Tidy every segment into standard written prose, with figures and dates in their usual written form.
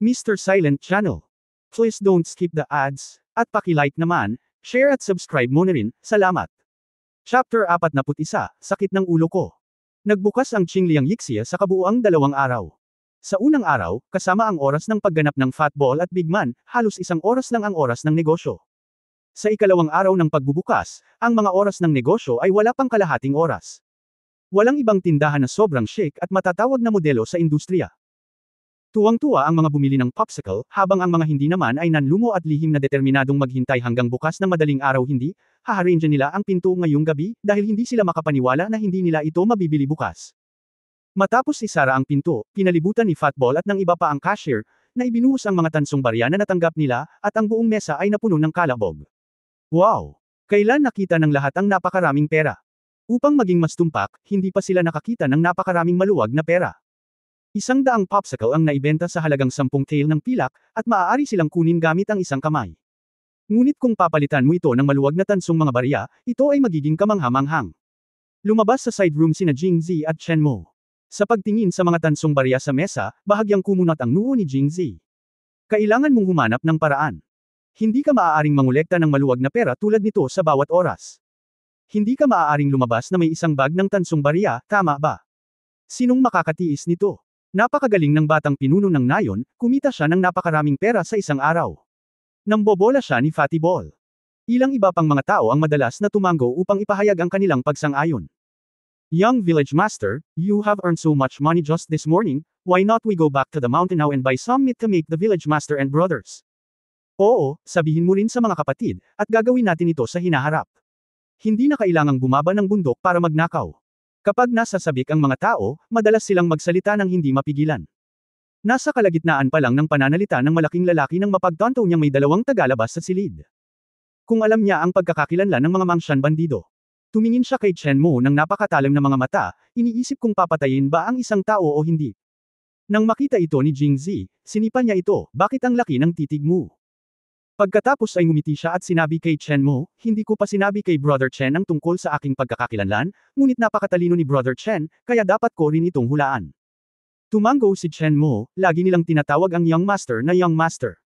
Mr. Silent Channel. Please don't skip the ads, at paki-like naman, share at subscribe mo na rin, salamat. Chapter 41, Sakit ng Ulo Ko. Nagbukas ang Qingliang Yixia sa kabuuang 2 araw. Sa unang araw, kasama ang oras ng pagganap ng Fatball at Big Man, halos 1 oras lang ang oras ng negosyo. Sa ikalawang araw ng pagbubukas, ang mga oras ng negosyo ay wala pang kalahating oras. Walang ibang tindahan na sobrang chic at matatawag na modelo sa industriya. Tuwang-tuwa ang mga bumili ng popsicle, habang ang mga hindi naman ay nanlumo at lihim na determinadong maghintay hanggang bukas ng madaling araw. Hindi haharingan nila ang pinto ngayong gabi, dahil hindi sila makapaniwala na hindi nila ito mabibili bukas. Matapos isara ang pinto, pinalibutan ni Fatball at ng iba pa ang cashier, na ibinuhos ang mga tansong barya na natanggap nila, at ang buong mesa ay napuno ng kalabog. Wow! Kailan nakita ng lahat ang napakaraming pera? Upang maging mas tumpak, hindi pa sila nakakita ng napakaraming maluwag na pera. 100 popsicle ang naibenta sa halagang 10 tail ng pilak, at maaari silang kunin gamit ang isang kamay. Ngunit kung papalitan mo ito ng maluwag na tansong mga barya, ito ay magiging kamangha-manghang. Lumabas sa side room sina Jingzi at Chen Mo. Sa pagtingin sa mga tansong barya sa mesa, bahagyang kumunat ang noo ni Jingzi. Kailangan mong humanap ng paraan. Hindi ka maaaring mangolekta ng maluwag na pera tulad nito sa bawat oras. Hindi ka maaaring lumabas na may isang bag ng tansong barya, tama ba? Sinong makakatiis nito? Napakagaling ng batang pinuno ng nayon, kumita siya ng napakaraming pera sa isang araw. Nambobola siya ni Fatty Ball. Ilang iba pang mga tao ang madalas na tumango upang ipahayag ang kanilang pagsang-ayon. Young Village Master, you have earned so much money just this morning, why not we go back to the mountain now and buy some meat to make the Village Master and brothers? Oo, sabihin mo rin sa mga kapatid, at gagawin natin ito sa hinaharap. Hindi na kailangang bumaba ng bundok para magnakaw. Kapag nasa sabik ang mga tao, madalas silang magsalita ng hindi mapigilan. Nasa kalagitnaan pa lang ng pananalita ng malaking lalaki nang mapagtanto niyang may 2 tagalabas sa silid. Kung alam niya ang pagkakakilanlan ng mga Mangshan bandido. Tumingin siya kay Chen Mo ng napakatalim na mga mata, iniisip kung papatayin ba ang isang tao o hindi. Nang makita ito ni Jingzi, sinipa niya ito, bakit ang laki ng titig mo? Pagkatapos ay ngumiti siya at sinabi kay Chen Mo, hindi ko pa sinabi kay Brother Chen ang tungkol sa aking pagkakakilanlan, ngunit napakatalino ni Brother Chen, kaya dapat ko rin itong hulaan. Tumango si Chen Mo, lagi nilang tinatawag ang Young Master na Young Master.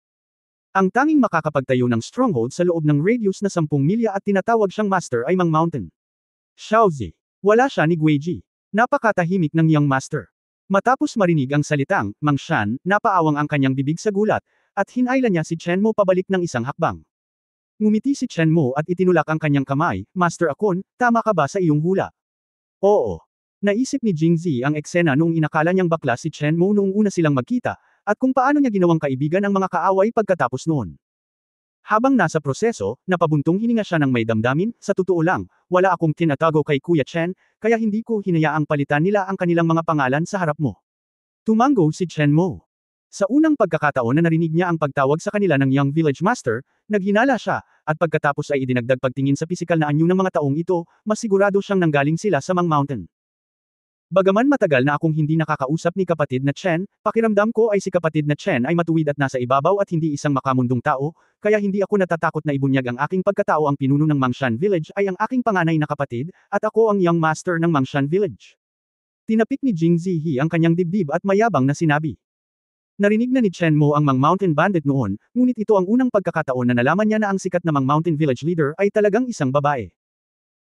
Ang tanging makakapagtayo ng stronghold sa loob ng radius na 10 milya at tinatawag siyang Master ay Mang Mountain. Xiaozi. Wala siya ni Guiji. Napakatahimik ng Young Master. Matapos marinig ang salitang, Mangshan, napaawang ang kanyang bibig sa gulat, at hinailan niya si Chen Mo pabalik ng isang hakbang. Ngumiti si Chen Mo at itinulak ang kanyang kamay, Master Akon, tama ka ba sa iyong hula? Oo. Naisip ni Jingzi ang eksena noong inakala niyang bakla si Chen Mo noong una silang magkita, at kung paano niya ginawang kaibigan ang mga kaaway pagkatapos noon. Habang nasa proseso, napabuntong hininga siya ng may damdamin, sa totoo lang, wala akong tinatago kay Kuya Chen, kaya hindi ko hinayaang palitan nila ang kanilang mga pangalan sa harap mo. Tumango si Chen Mo. Sa unang pagkakataon na narinig niya ang pagtawag sa kanila ng Young Village Master, naghinala siya, at pagkatapos ay idinagdag pagtingin sa pisikal na anyo ng mga taong ito, mas sigurado siyang nanggaling sila sa Mang Mountain. Bagaman matagal na akong hindi nakakausap ni kapatid na Chen, pakiramdam ko ay si kapatid na Chen ay matuwid at nasa ibabaw at hindi isang makamundong tao, kaya hindi ako natatakot na ibunyag ang aking pagkatao. Ang pinuno ng Mangshan Village ay ang aking panganay na kapatid, at ako ang Young Master ng Mangshan Village. Tinapik ni Jingzi He ang kanyang dibdib at mayabang na sinabi. Narinig na ni Chen Mo ang Mang Mountain Bandit noon, ngunit ito ang unang pagkakataon na nalaman niya na ang sikat na Mang Mountain Village leader ay talagang isang babae.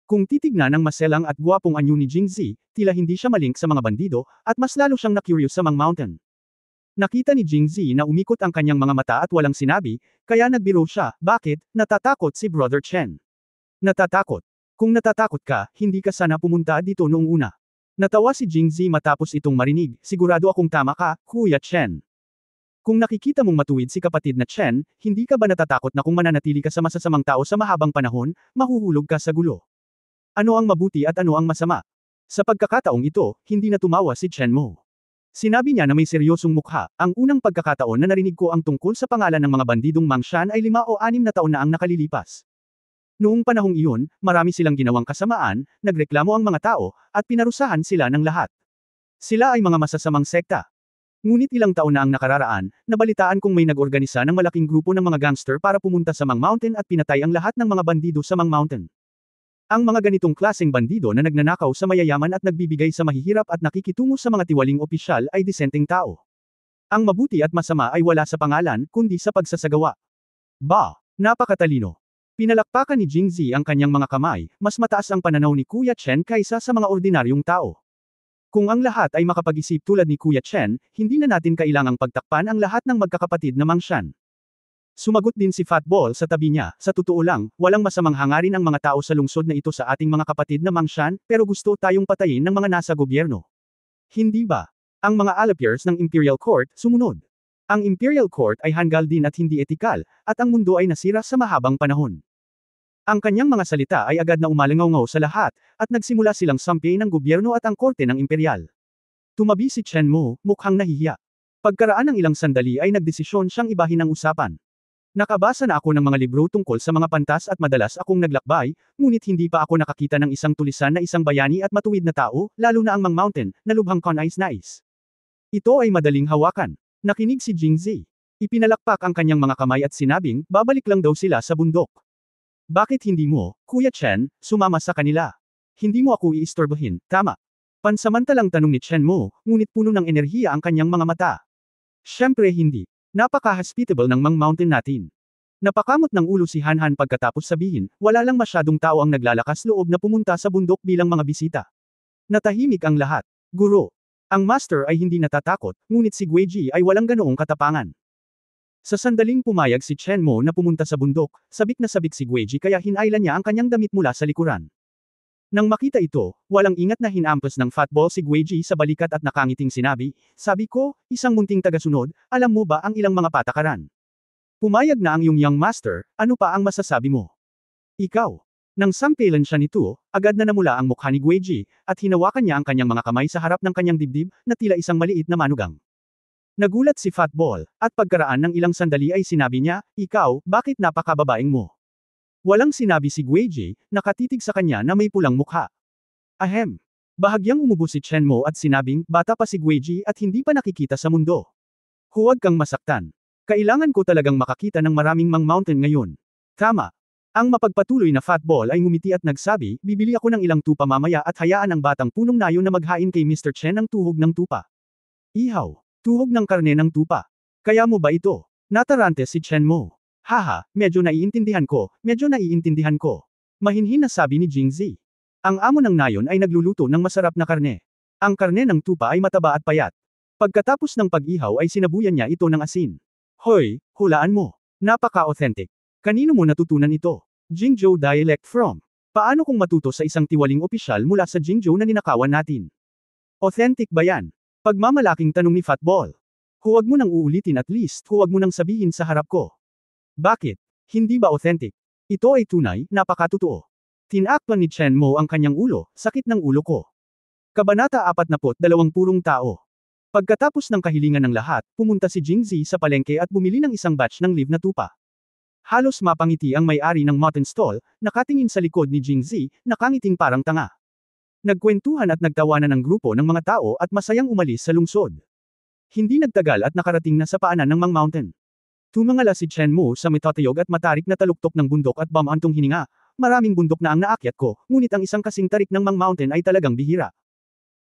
Kung titignan ang maselang at gwapong anyo ni Jingzi, tila hindi siya malink sa mga bandido, at mas lalo siyang na-curious sa Mang Mountain. Nakita ni Jingzi na umikot ang kanyang mga mata at walang sinabi, kaya nagbiro siya, bakit, natatakot si Brother Chen? Natatakot? Kung natatakot ka, hindi ka sana pumunta dito noong una. Natawa si Jingzi matapos itong marinig, sigurado akong tama ka, Kuya Chen. Kung nakikita mong matuwid si kapatid na Chen, hindi ka ba natatakot na kung mananatili ka sa masasamang tao sa mahabang panahon, mahuhulog ka sa gulo? Ano ang mabuti at ano ang masama? Sa pagkakataong ito, hindi na tumawa si Chen Mo. Sinabi niya na may seryosong mukha, ang unang pagkakataon na narinig ko ang tungkol sa pangalan ng mga bandidong Mangshan ay 5 o 6 na taon na ang nakalilipas. Noong panahong iyon, marami silang ginawang kasamaan, nagreklamo ang mga tao, at pinarusahan sila ng lahat. Sila ay mga masasamang sekta. Ngunit ilang taon na ang nakararaan, nabalitaan kong may nag-organisa ng malaking grupo ng mga gangster para pumunta sa Mang Mountain at pinatay ang lahat ng mga bandido sa Mang Mountain. Ang mga ganitong klaseng bandido na nagnanakaw sa mayayaman at nagbibigay sa mahihirap at nakikitungo sa mga tiwaling opisyal ay disenteng tao. Ang mabuti at masama ay wala sa pangalan, kundi sa pagsasagawa. Ba, napakatalino. Pinalakpakan ni Jingzi ang kanyang mga kamay, mas mataas ang pananaw ni Kuya Chen kaysa sa mga ordinaryong tao. Kung ang lahat ay makapag-isip tulad ni Kuya Chen, hindi na natin kailangang pagtakpan ang lahat ng magkakapatid na Mangshan. Sumagot din si Fatball sa tabi niya, sa totoo lang, walang masamang hangarin ang mga tao sa lungsod na ito sa ating mga kapatid na Mangshan, pero gusto tayong patayin ng mga nasa gobyerno. Hindi ba? Ang mga Alapiers ng Imperial Court, sumunod. Ang Imperial Court ay hanggal din at hindi etikal, at ang mundo ay nasira sa mahabang panahon. Ang kanyang mga salita ay agad na umalangaw sa lahat, at nagsimula silang sampiin ng gobyerno at ang korte ng imperial. Tumabi si Chen Mo, mukhang nahihiya. Pagkaraan ng ilang sandali ay nagdesisyon siyang ibahin ang usapan. Nakabasa na ako ng mga libro tungkol sa mga pantas at madalas akong naglakbay, ngunit hindi pa ako nakakita ng isang tulisan na isang bayani at matuwid na tao, lalo na ang Mang Mountain, na lubhang kanais-nais. Ito ay madaling hawakan. Nakinig si Jingzi. Ipinalakpak ang kanyang mga kamay at sinabing, babalik lang daw sila sa bundok. Bakit hindi mo, Kuya Chen, sumama sa kanila? Hindi mo ako iistorbohin, tama? Pansamantalang tanong ni Chen Mo, ngunit puno ng enerhiya ang kanyang mga mata. Siyempre hindi. Napaka-hospitable ng Mang Mountain natin. Napakamot ng ulo si Han pagkatapos sabihin, wala lang masyadong tao ang naglalakas loob na pumunta sa bundok bilang mga bisita. Natahimik ang lahat. Guro. Ang master ay hindi natatakot, ngunit si Guiji ay walang ganoong katapangan. Sa sandaling pumayag si Chen Mo na pumunta sa bundok, sabik na sabik si Guiji kaya hinailan niya ang kanyang damit mula sa likuran. Nang makita ito, walang ingat na hinampas ng fatball si Guiji sa balikat at nakangiting sinabi, sabi ko, isang munting tagasunod, alam mo ba ang ilang mga patakaran? Pumayag na ang iyong young master, ano pa ang masasabi mo? Ikaw. Nang sampilan siya nito, agad na namula ang mukha ni Guiji, at hinawakan niya ang kanyang mga kamay sa harap ng kanyang dibdib, na tila isang maliit na manugang. Nagulat si Fatball, at pagkaraan ng ilang sandali ay sinabi niya, ikaw, bakit napakababaeng mo? Walang sinabi si Guiji, nakatitig sa kanya na may pulang mukha. Ahem. Bahagyang umubo si Chen Mo at sinabing, bata pa si Guiji at hindi pa nakikita sa mundo. Huwag kang masaktan. Kailangan ko talagang makakita ng maraming Mang Mountain ngayon. Tama. Ang mapagpatuloy na Fatball ay ngumiti at nagsabi, bibili ako ng ilang tupa mamaya at hayaan ang batang punong nayo na maghain kay Mr. Chen ng tuhog ng tupa. Ihaw. Tuhog ng karne ng tupa. Kaya mo ba ito? Natarante si Chen Mo. Haha, medyo naiintindihan ko. Mahinhin na sabi ni Jingzi. Ang amo ng nayon ay nagluluto ng masarap na karne. Ang karne ng tupa ay mataba at payat. Pagkatapos ng pag-ihaw ay sinabuyan niya ito ng asin. Hoy, hulaan mo. Napaka-authentic. Kanino mo natutunan ito? Jingzhou dialect from. Paano kung matuto sa isang tiwaling opisyal mula sa Jingzhou na ninakawan natin? Authentic ba yan? Pagmamalaking tanong ni Fatball. Huwag mo nang uulitin at least huwag mo nang sabihin sa harap ko. Bakit? Hindi ba authentic? Ito ay tunay, napakatotoo. Tinakpan ni Chen Mo ang kanyang ulo, sakit ng ulo ko. Kabanata 42 purong tao. Pagkatapos ng kahilingan ng lahat, pumunta si Jingzi sa palengke at bumili ng isang batch ng live na tupa. Halos mapangiti ang may-ari ng mutton stall, nakatingin sa likod ni Jingzi, nakangiting parang tanga. Nagkwentuhan at nagtawanan ng grupo ng mga tao at masayang umalis sa lungsod. Hindi nagtagal at nakarating na sa paanan ng Mang Mountain. Tumangala si Chen Mo sa matatayog at matarik na taluktok ng bundok at bamantong hininga, maraming bundok na ang naakyat ko, ngunit ang isang kasing tarik ng Mang Mountain ay talagang bihira.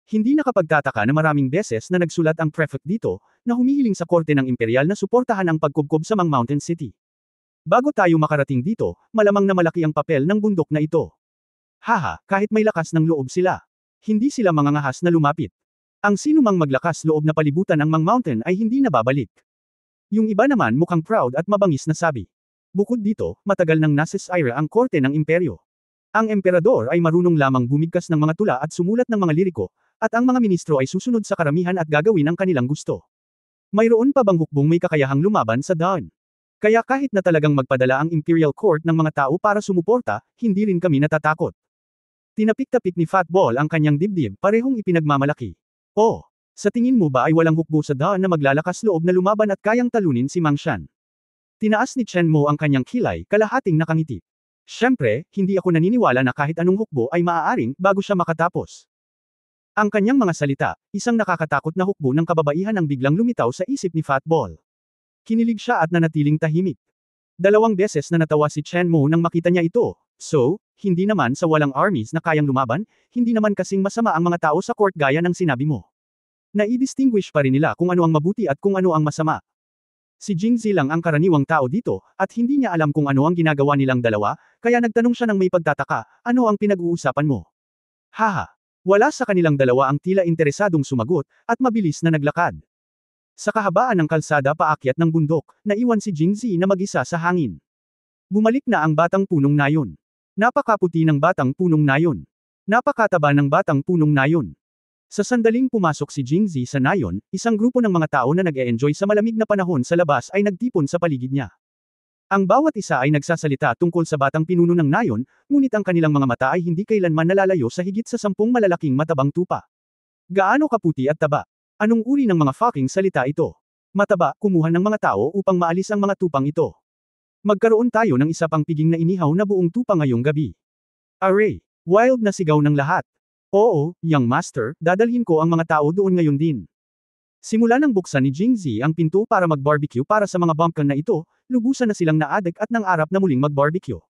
Hindi nakapagtataka na maraming beses na nagsulat ang prefect dito, na humihiling sa korte ng imperial na suportahan ang pagkubkob sa Mang Mountain City. Bago tayo makarating dito, malamang na malaki ang papel ng bundok na ito. Haha, kahit may lakas ng loob sila. Hindi sila mangangahas na lumapit. Ang sino mang maglakas loob na palibutan ang Mang Mountain ay hindi na babalik. Yung iba naman mukhang proud at mabangis na sabi. Bukod dito, matagal nang nasa Syria ang korte ng imperyo. Ang emperador ay marunong lamang bumigkas ng mga tula at sumulat ng mga liriko, at ang mga ministro ay susunod sa karamihan at gagawin ang kanilang gusto. Mayroon pa bang hukbong may kakayahang lumaban sa daan? Kaya kahit na talagang magpadala ang Imperial Court ng mga tao para sumuporta, hindi rin kami natatakot. Tinapik-tapik ni Fatball ang kanyang dibdib, parehong ipinagmamalaki. Oh, sa tingin mo ba ay walang hukbo sa daan na maglalakas loob na lumaban at kayang talunin si Mang Shan? Tinaas ni Chen Mo ang kanyang kilay, kalahating nakangiti. Siyempre, hindi ako naniniwala na kahit anong hukbo ay maaaring bago siya makatapos. Ang kanyang mga salita, isang nakakatakot na hukbo ng kababaihan ang biglang lumitaw sa isip ni Fatball. Kinilig siya at nanatiling tahimik. 2 beses na natawa si Chen Mo nang makita niya ito. So, hindi naman sa walang armies na kayang lumaban, hindi naman kasing masama ang mga tao sa court gaya ng sinabi mo. Nai-distinguish pa rin nila kung ano ang mabuti at kung ano ang masama. Si Jingzi lang ang karaniwang tao dito, at hindi niya alam kung ano ang ginagawa nilang dalawa, kaya nagtanong siya ng may pagtataka, ano ang pinag-uusapan mo? Haha. Wala sa kanilang dalawa ang tila interesadong sumagot, at mabilis na naglakad. Sa kahabaan ng kalsada paakyat ng bundok, naiwan si Jingzi na mag-isa sa hangin. Bumalik na ang batang punong nayon. Napakaputi ng batang punong nayon. Napakataba ng batang punong nayon. Sa sandaling pumasok si Jingzi sa nayon, isang grupo ng mga tao na nag-e-enjoy sa malamig na panahon sa labas ay nagtipon sa paligid niya. Ang bawat isa ay nagsasalita tungkol sa batang pinuno ng nayon, ngunit ang kanilang mga mata ay hindi kailanman nalalayo sa higit sa 10 malalaking matabang tupa. Gaano kaputi at taba? Anong uri ng mga fucking salita ito? Mataba, kumuha ng mga tao upang maalis ang mga tupang ito. Magkaroon tayo ng isa pang piging na inihaw na buong tupa ngayong gabi. Array! Wild na sigaw ng lahat. Oo, young master, dadalhin ko ang mga tao doon ngayon din. Simula nang buksan ni Jingzi ang pinto para mag-barbecue para sa mga bumpkin na ito, lubusan na silang naadik at nangarap na muling mag-barbecue.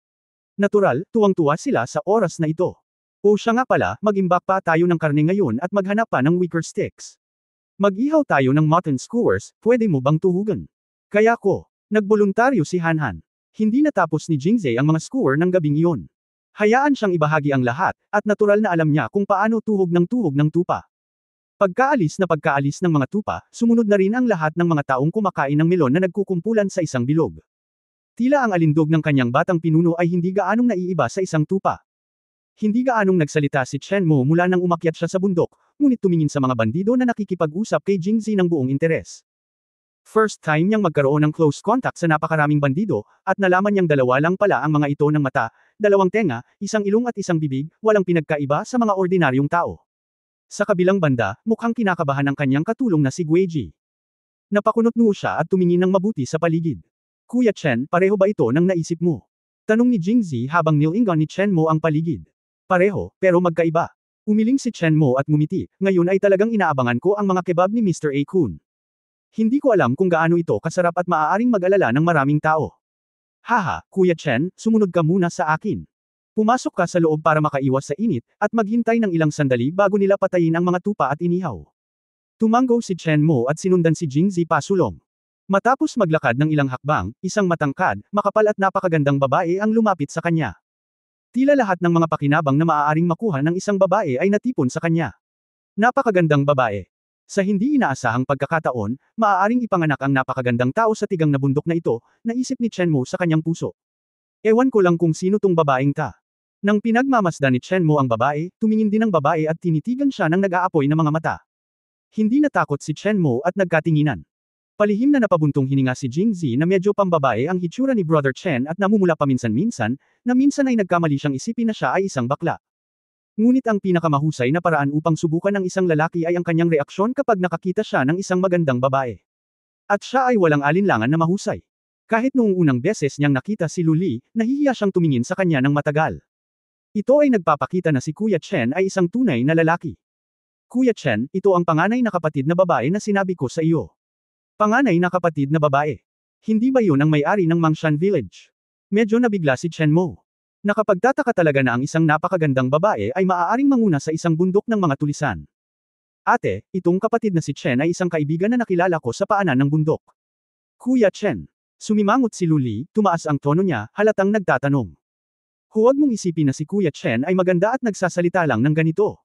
Natural, tuwang-tuwa sila sa oras na ito. O siya nga pala, mag-imbak pa tayo ng karne ngayon at maghanap pa ng wicker sticks. Mag-ihaw tayo ng mutton skewers, pwede mo bang tuhugan? Kaya ko, nagboluntaryo si Hanhan. Hindi natapos ni Jingzi ang mga skewer ng gabing iyon. Hayaan siyang ibahagi ang lahat, at natural na alam niya kung paano tuhog ng tupa. Pagkaalis ng mga tupa, sumunod na rin ang lahat ng mga taong kumakain ng melon na nagkukumpulan sa isang bilog. Tila ang alindog ng kanyang batang pinuno ay hindi gaanong naiiba sa isang tupa. Hindi gaanong nagsalita si Chen Mo mula nang umakyat siya sa bundok, ngunit tumingin sa mga bandido na nakikipag-usap kay Jingzi ng buong interes. First time niyang magkaroon ng close contact sa napakaraming bandido, at nalaman niyang dalawa lang pala ang mga ito ng mata, dalawang tenga, isang ilong at isang bibig, walang pinagkaiba sa mga ordinaryong tao. Sa kabilang banda, mukhang kinakabahan ang kanyang katulong na si Guiji. Napakunot-noo siya at tumingin ng mabuti sa paligid. Kuya Chen, pareho ba ito ng naisip mo? Tanong ni Jingzi habang nilingan ni Chen Mo ang paligid. Pareho, pero magkaiba. Umiling si Chen Mo at ngumiti, ngayon ay talagang inaabangan ko ang mga kebab ni Mr. A. Kun. Hindi ko alam kung gaano ito kasarap at maaaring mag-alala ng maraming tao. Haha, Kuya Chen, sumunod ka muna sa akin. Pumasok ka sa loob para makaiwas sa init, at maghintay ng ilang sandali bago nila patayin ang mga tupa at inihaw. Tumango si Chen Mo at sinundan si Jingzi pasulong. Matapos maglakad ng ilang hakbang, isang matangkad, makapal at napakagandang babae ang lumapit sa kanya. Tila lahat ng mga pakinabang na maaaring makuha ng isang babae ay natipon sa kanya. Napakagandang babae. Sa hindi inaasahang pagkakataon, maaaring ipanganak ang napakagandang tao sa tigang na bundok na ito, naisip ni Chen Mo sa kanyang puso. Ewan ko lang kung sino tong babaeng ta. Nang pinagmamasdan ni Chen Mo ang babae, tumingin din ang babae at tinitigan siya ng nag-aapoy na mga mata. Hindi natakot si Chen Mo at nagkatinginan. Palihim na napabuntong hininga si Jingzi na medyo pambabae ang hitsura ni Brother Chen at namumula paminsan-minsan, na minsan ay nagkamali siyang isipin na siya ay isang bakla. Ngunit ang pinakamahusay na paraan upang subukan ng isang lalaki ay ang kanyang reaksyon kapag nakakita siya ng isang magandang babae. At siya ay walang alinlangan na mahusay. Kahit noong unang beses niyang nakita si Luli, nahihiya siyang tumingin sa kanya ng matagal. Ito ay nagpapakita na si Kuya Chen ay isang tunay na lalaki. Kuya Chen, ito ang panganay na kapatid na babae na sinabi ko sa iyo. Panganay na kapatid na babae. Hindi ba yun ang may-ari ng Mangshan Village? Medyo nabigla si Chen Mo. Nakapagtataka talaga na ang isang napakagandang babae ay maaaring manguna sa isang bundok ng mga tulisan. Ate, itong kapatid na si Chen ay isang kaibigan na nakilala ko sa paanan ng bundok. Kuya Chen. Sumimangot si Luli, tumaas ang tono niya, halatang nagtatanong. Huwag mong isipin na si Kuya Chen ay maganda at nagsasalita lang ng ganito.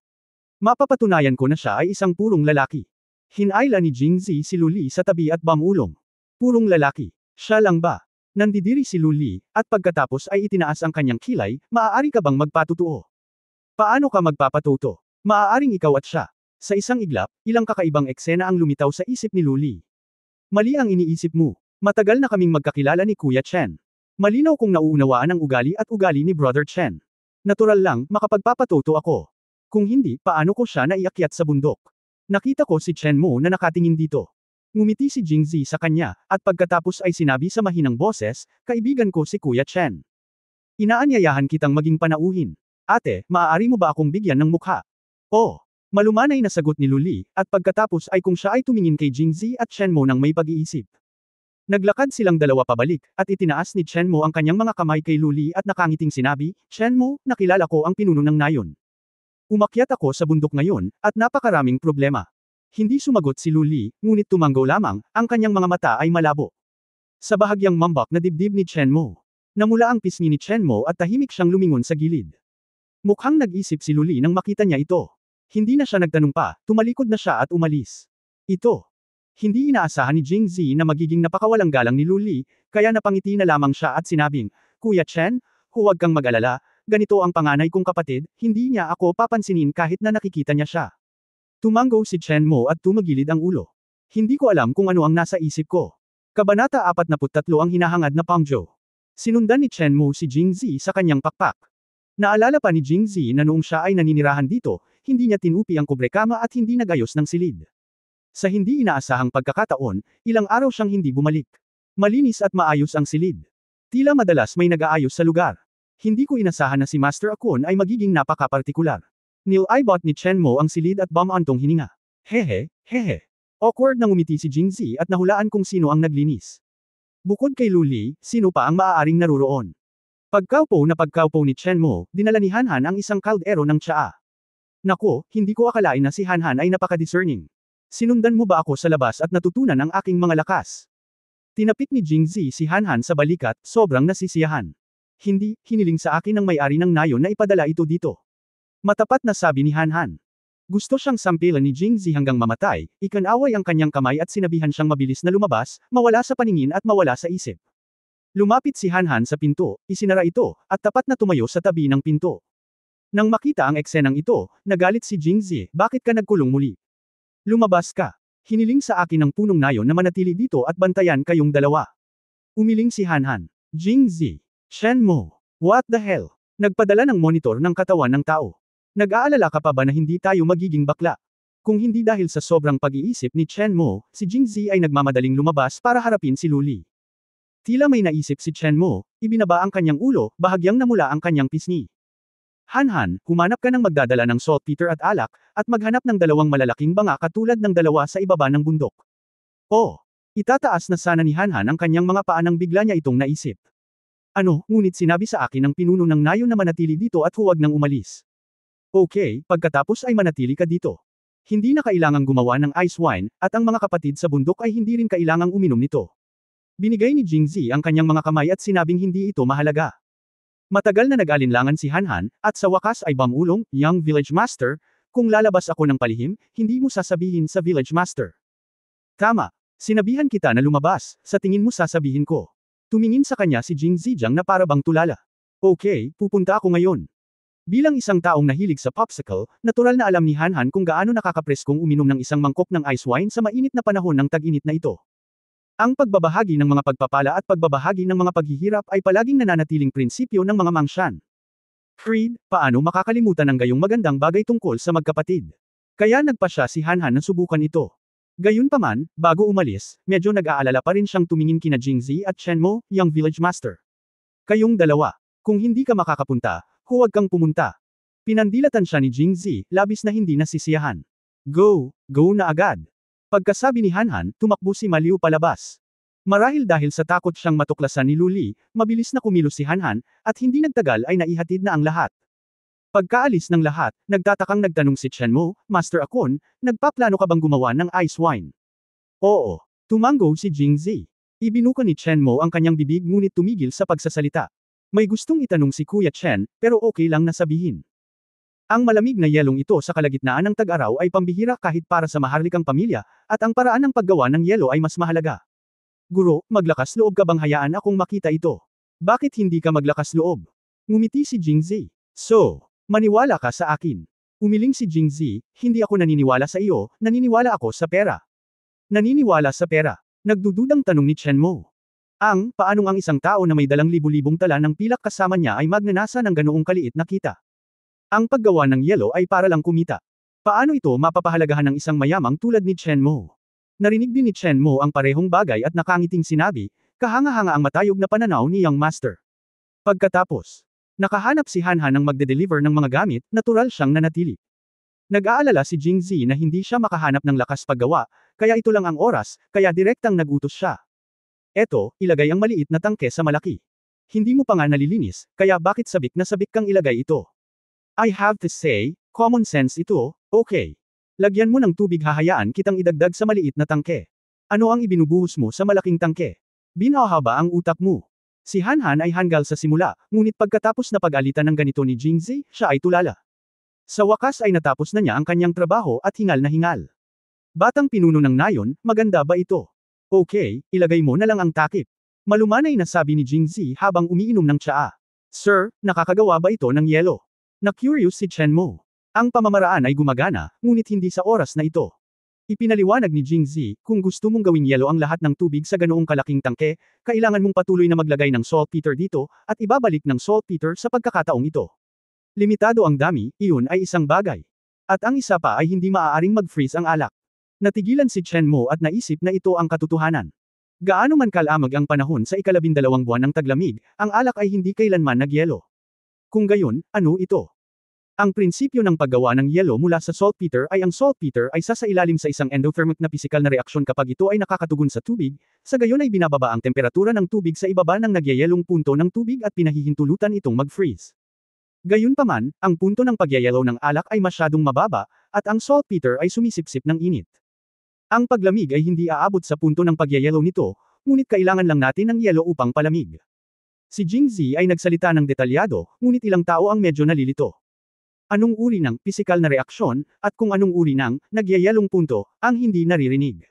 Mapapatunayan ko na siya ay isang purong lalaki. Hinayla ni Jingzi si Luli sa tabi at bamulong. Purong lalaki. Siya lang ba? Nandidiri si Luli, at pagkatapos ay itinaas ang kanyang kilay, maaari ka bang magpatutuo? Paano ka magpapatuto? Maaaring ikaw at siya. Sa isang iglap, ilang kakaibang eksena ang lumitaw sa isip ni Luli. Mali ang iniisip mo. Matagal na kaming magkakilala ni Kuya Chen. Malinaw kong nauunawaan ang ugali at ugali ni Brother Chen. Natural lang, makapagpapatuto ako. Kung hindi, paano ko siya naiakyat sa bundok? Nakita ko si Chen Mo na nakatingin dito. Ngumiti si Jingzi sa kanya, at pagkatapos ay sinabi sa mahinang boses, kaibigan ko si Kuya Chen. Inaanyayahan kitang maging panauhin. Ate, maaari mo ba akong bigyan ng mukha? Oh, malumanay na sagot ni Luli, at pagkatapos ay kung siya ay tumingin kay Jingzi at Chen Mo ng may pag-iisip. Naglakad silang dalawa pabalik, at itinaas ni Chen Mo ang kanyang mga kamay kay Luli at nakangiting sinabi, Chen Mo, nakilala ko ang pinuno ng nayon. Umakyat ako sa bundok ngayon, at napakaraming problema. Hindi sumagot si Lu Li, ngunit tumanggo lamang, ang kanyang mga mata ay malabo. Sa bahagyang mambak na dibdib ni Chen Mo, namula ang pisngi ni Chen Mo at tahimik siyang lumingon sa gilid. Mukhang nag-isip si Lu Li nang makita niya ito. Hindi na siya nagtanong pa, tumalikod na siya at umalis. Ito. Hindi inaasahan ni Jingzi na magiging napakawalang galang ni Lu Li, kaya napangiti na lamang siya at sinabing, Kuya Chen, huwag kang mag-alala, ganito ang panganay kong kapatid, hindi niya ako papansinin kahit na nakikita niya siya. Tumanggo si Chen Mo at tumagilid ang ulo. Hindi ko alam kung ano ang nasa isip ko. Kabanata 43 ang hinahangad na Pangzhou. Sinundan ni Chen Mo si Jingzi sa kanyang pakpak. Naalala pa ni Jingzi na noong siya ay naninirahan dito, hindi niya tinupi ang kubrekama at hindi nagayos ng silid. Sa hindi inaasahang pagkakataon, ilang araw siyang hindi bumalik. Malinis at maayos ang silid. Tila madalas may nag-aayos sa lugar. Hindi ko inasahan na si Master Akon ay magiging napaka-partikular. Nil-aibot ni Chen Mo ang silid at bumantong hininga. Hehe, hehe. Awkward na ngumiti si Jingzi at nahulaan kung sino ang naglinis. Bukod kay Lu Li, sino pa ang maaaring naruroon? Pagkaupo ni Chen Mo, dinala ni Hanhan ang isang kaldero ng tsaa. Nako, hindi ko akalain na si Hanhan ay napaka-discerning. Sinundan mo ba ako sa labas at natutunan ang aking mga lakas? Tinapik ni Jingzi si Hanhan sa balikat, sobrang nasisiyahan. Hindi, hiniling sa akin ng may-ari ng nayon na ipadala ito dito. Matapat na sabi ni Hanhan. Gusto siyang sampilan ni Jingzi hanggang mamatay, ikanaway ang kanyang kamay at sinabihan siyang mabilis na lumabas, mawala sa paningin at mawala sa isip. Lumapit si Hanhan sa pinto, isinara ito, at tapat na tumayo sa tabi ng pinto. Nang makita ang eksenang ito, nagalit si Jingzi, bakit ka nagkulong muli? Lumabas ka. Hiniling sa akin ng punong nayon na manatili dito at bantayan kayong dalawa. Umiling si Hanhan. Jingzi. Chen Mo. What the hell? Nagpadala ng monitor ng katawan ng tao. Nag-aalala ka pa ba na hindi tayo magiging bakla? Kung hindi dahil sa sobrang pag-iisip ni Chen Mo, si Jingzi ay nagmamadaling lumabas para harapin si Lu Li. Tila may naisip si Chen Mo, ibinaba ang kanyang ulo, bahagyang namula ang kanyang pisngi. Hanhan, humanap ka ng magdadala ng saltpeter at alak, at maghanap ng dalawang malalaking banga katulad ng dalawa sa ibaba ng bundok. Oh! Itataas na sana ni Hanhan ang kanyang mga paa nang bigla niya itong naisip. Ano, ngunit sinabi sa akin ng pinuno ng nayon na manatili dito at huwag nang umalis. Okay, pagkatapos ay manatili ka dito. Hindi na kailangang gumawa ng ice wine, at ang mga kapatid sa bundok ay hindi rin kailangang uminom nito. Binigay ni Jingzi ang kanyang mga kamay at sinabing hindi ito mahalaga. Matagal na nag-alinlangan si Hanhan, at sa wakas ay bumulong, Young Village Master, kung lalabas ako ng palihim, hindi mo sasabihin sa Village Master. Tama. Sinabihan kita na lumabas, sa tingin mo sasabihin ko. Tumingin sa kanya si Jingzi Jiang na para bang tulala. Okay, pupunta ako ngayon. Bilang isang taong nahilig sa popsicle, natural na alam ni Hanhan kung gaano nakakapreskong uminom ng isang mangkok ng ice wine sa mainit na panahon ng tag-init na ito. Ang pagbabahagi ng mga pagpapala at pagbabahagi ng mga paghihirap ay palaging nananatiling prinsipyo ng mga mangsiyan. Creed, paano makakalimutan ang gayong magandang bagay tungkol sa magkapatid? Kaya nagpasya si Hanhan na subukan ito. Gayunpaman, bago umalis, medyo nag-aalala pa rin siyang tumingin kina Jingzi at Chen Mo, Young Village Master. Kayong dalawa, kung hindi ka makakapunta, huwag kang pumunta. Pinandilatan siya ni Jingzi, labis na hindi nasisiyahan. Go na agad. Pagkasabi ni Hanhan, tumakbo si Maliu palabas. Marahil dahil sa takot siyang matuklasan ni Lu Li, mabilis na kumilos si Hanhan, at hindi nagtagal ay naihatid na ang lahat. Pagkaalis ng lahat, nagtatakang nagtanong si Chen Mo, Master Akon, nagpaplano ka bang gumawa ng ice wine? Oo. Tumanggo si Jingzi. Ibinuka ni Chen Mo ang kanyang bibig ngunit tumigil sa pagsasalita. May gustong itanong si Kuya Chen, pero okay lang na sabihin. Ang malamig na yelong ito sa kalagitnaan ng tag-araw ay pambihira kahit para sa maharlikang pamilya, at ang paraan ng paggawa ng yelo ay mas mahalaga. Guro, maglakas loob ka bang hayaan akong makita ito? Bakit hindi ka maglakas loob? Ngumiti si Jingzi. So, maniwala ka sa akin. Umiling si Jingzi, hindi ako naniniwala sa iyo, naniniwala ako sa pera. Naniniwala sa pera? Nagdududang tanong ni Chen Mo. Paanong ang isang tao na may dalang libu-libong tala ng pilak kasama niya ay magnanasa ng ganoong kaliit na kita? Ang paggawa ng yelo ay para lang kumita. Paano ito mapapahalagahan ng isang mayamang tulad ni Chen Mo? Narinig din ni Chen Mo ang parehong bagay at nakangiting sinabi, kahanga-hanga ang matayog na pananaw ni Young Master. Pagkatapos, nakahanap si Hanhan ng magde-deliver ng mga gamit, natural siyang nanatili. Nag-aalala si Jingzi na hindi siya makahanap ng lakas paggawa, kaya ito lang ang oras, kaya direktang nagutos siya. Eto, ilagay ang maliit na tangke sa malaki. Hindi mo pa nga nalilinis, kaya bakit sabik na sabik kang ilagay ito? I have to say, common sense ito, okay. Lagyan mo ng tubig, hahayaan kitang idagdag sa maliit na tangke. Ano ang ibinubuhos mo sa malaking tangke? Binahaba ang utak mo. Si Han ay hanggal sa simula, ngunit pagkatapos na pag-alitan ng ganito ni Jingzi, siya ay tulala. Sa wakas ay natapos na niya ang kanyang trabaho at hingal na hingal. Batang pinuno ng nayon, maganda ba ito? Okay, ilagay mo na lang ang takip. Malumanay na sabi ni Jingzi habang umiinom ng tsaa. Sir, nakakagawa ba ito ng yelo? Na-curious si Chen Mo. Ang pamamaraan ay gumagana, ngunit hindi sa oras na ito. Ipinaliwanag ni Jingzi, kung gusto mong gawing yelo ang lahat ng tubig sa ganoong kalaking tangke, kailangan mong patuloy na maglagay ng saltpeter dito, at ibabalik ng saltpeter sa pagkakataong ito. Limitado ang dami, iyon ay isang bagay. At ang isa pa ay hindi maaaring mag-freeze ang alak. Natigilan si Chen Mo at naisip na ito ang katotohanan. Gaano man kalamag ang panahon sa ika-12 buwan ng taglamig, ang alak ay hindi kailanman nagyelo. Kung gayon, ano ito? Ang prinsipyo ng paggawa ng yelo mula sa saltpeter ay ang saltpeter ay sasailalim sa isang endothermic na pisikal na reaksyon kapag ito ay nakakatugon sa tubig, sa gayon ay binababa ang temperatura ng tubig sa ibaba ng nagyayelong punto ng tubig at pinahihintulutan itong mag-freeze. Gayunpaman, ang punto ng pagyayelo ng alak ay masyadong mababa, at ang saltpeter ay sumisipsip ng init. Ang paglamig ay hindi aabot sa punto ng pagyayelo nito, ngunit kailangan lang natin ng yelo upang palamig. Si Jingzi ay nagsalita ng detalyado, ngunit ilang tao ang medyo nalilito. Anong uri ng pisikal na reaksyon, at kung anong uri ng nagyayelong punto, ang hindi naririnig.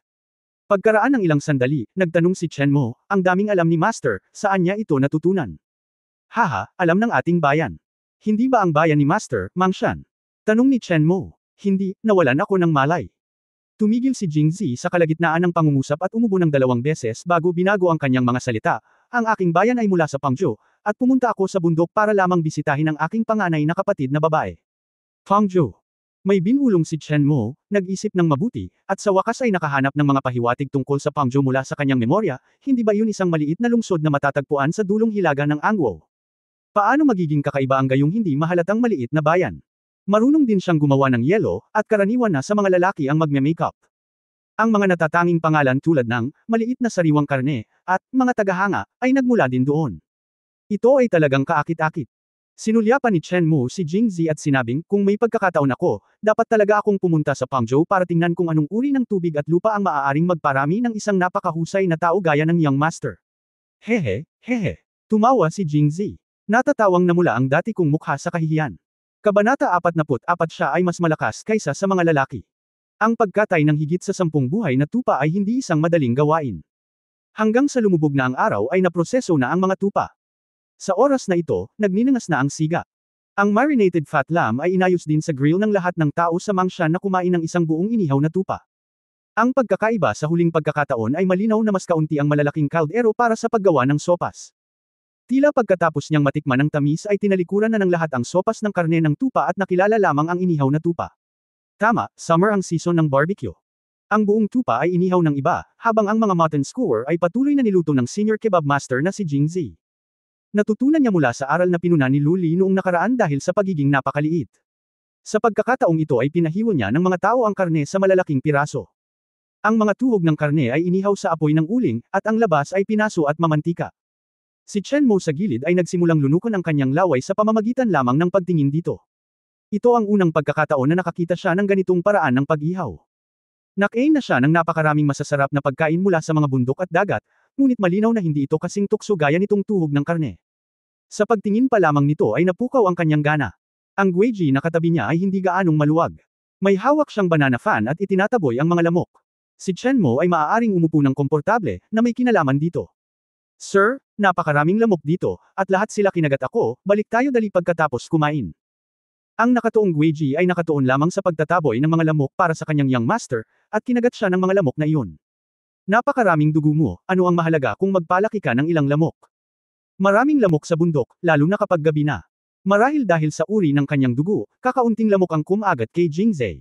Pagkaraan ng ilang sandali, nagtanong si Chen Mo, ang daming alam ni Master, saan niya ito natutunan? Haha, alam ng ating bayan. Hindi ba ang bayan ni Master, Mang Shan? Tanong ni Chen Mo. Hindi, nawalan ako ng malay. Tumigil si Jingzi sa kalagitnaan ng pangungusap at umubo ng 2 beses bago binago ang kanyang mga salita. Ang aking bayan ay mula sa Pangzhou, at pumunta ako sa bundok para lamang bisitahin ang aking panganay na kapatid na babae. Pangzhou. May binulong si Chen Mo, nag-isip ng mabuti, at sa wakas ay nakahanap ng mga pahiwatig tungkol sa Pangzhou mula sa kanyang memorya, hindi ba yun isang maliit na lungsod na matatagpuan sa dulong hilaga ng Angwo? Paano magiging kakaiba ang gayong hindi mahalatang maliit na bayan? Marunong din siyang gumawa ng yelo, at karaniwan na sa mga lalaki ang magme-makeup. Ang mga natatanging pangalan tulad ng, maliit na sariwang karne, at, mga tagahanga, ay nagmula din doon. Ito ay talagang kaakit-akit. Sinulyapan ni Chen Mo si Jingzi at sinabing, kung may pagkakataon ako, dapat talaga akong pumunta sa Pangzhou para tingnan kung anong uri ng tubig at lupa ang maaaring magparami ng isang napakahusay na tao gaya ng Young Master. Hehe, hehe. Tumawa si Jingzi. Natatawang namula ang dati kong mukha sa kahihiyan. Kabanata 44 siya ay mas malakas kaysa sa mga lalaki. Ang pagkatay ng higit sa 10 buhay na tupa ay hindi isang madaling gawain. Hanggang sa lumubog na ang araw ay naproseso na ang mga tupa. Sa oras na ito, nagninangas na ang siga. Ang marinated fat lamb ay inayos din sa grill ng lahat ng tao sa Mang Shan na kumain ng isang buong inihaw na tupa. Ang pagkakaiba sa huling pagkakataon ay malinaw na mas kaunti ang malalaking kaldero para sa paggawa ng sopas. Tila pagkatapos niyang matikman ng tamis ay tinalikuran na ng lahat ang sopas ng karne ng tupa at nakilala lamang ang inihaw na tupa. Tama, summer ang season ng barbecue. Ang buong tupa ay inihaw ng iba, habang ang mga mutton skewer ay patuloy na niluto ng senior kebab master na si Jingzi. Natutunan niya mula sa aral na pinuna ni Lu Li noong nakaraan dahil sa pagiging napakaliit. Sa pagkakataong ito ay pinahiwa niya ng mga tao ang karne sa malalaking piraso. Ang mga tuhog ng karne ay inihaw sa apoy ng uling, at ang labas ay pinaso at mamantika. Si Chen Mo sa gilid ay nagsimulang lunukan ang kanyang laway sa pamamagitan lamang ng pagtingin dito. Ito ang unang pagkakataon na nakakita siya ng ganitong paraan ng pag-ihaw. Nakain na siya ng napakaraming masasarap na pagkain mula sa mga bundok at dagat, ngunit malinaw na hindi ito kasing tukso gaya nitong tuhog ng karne. Sa pagtingin pa lamang nito ay napukaw ang kanyang gana. Ang Guiji na katabi niya ay hindi gaanong maluwag. May hawak siyang banana fan at itinataboy ang mga lamok. Si Chen Mo ay maaaring umupo ng komportable na may kinalaman dito. Sir, napakaraming lamok dito, at lahat sila kinagat ako, balik tayo dali pagkatapos kumain. Ang nakatuong Guiji ay nakatuon lamang sa pagtataboy ng mga lamok para sa kanyang young master, at kinagat siya ng mga lamok na iyon. Napakaraming dugo mo, ano ang mahalaga kung magpalaki ka ng ilang lamok? Maraming lamok sa bundok, lalo na kapag gabi na. Marahil dahil sa uri ng kanyang dugo, kakaunting lamok ang kumagat kay Jingzi.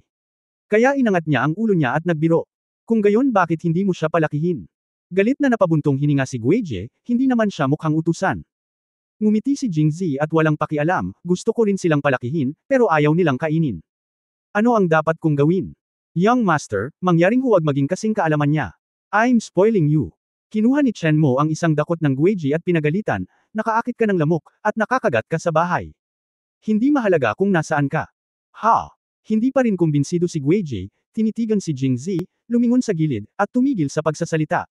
Kaya inangat niya ang ulo niya at nagbiro. Kung gayon bakit hindi mo siya palakihin? Galit na napabuntong hininga si Guiji, hindi naman siya mukhang utusan. Ngumiti si Jingzi at walang pakialam, gusto ko rin silang palakihin, pero ayaw nilang kainin. Ano ang dapat kong gawin? Young Master, mangyaring huwag maging kasing kaalaman niya. I'm spoiling you. Kinuha ni Chen Mo ang isang dakot ng Guiji at pinagalitan, nakaakit ka ng lamok, at nakakagat ka sa bahay. Hindi mahalaga kung nasaan ka. Ha! Hindi pa rin kumbinsido si Guiji, Tinitigan si Jingzi, lumingon sa gilid, at tumigil sa pagsasalita.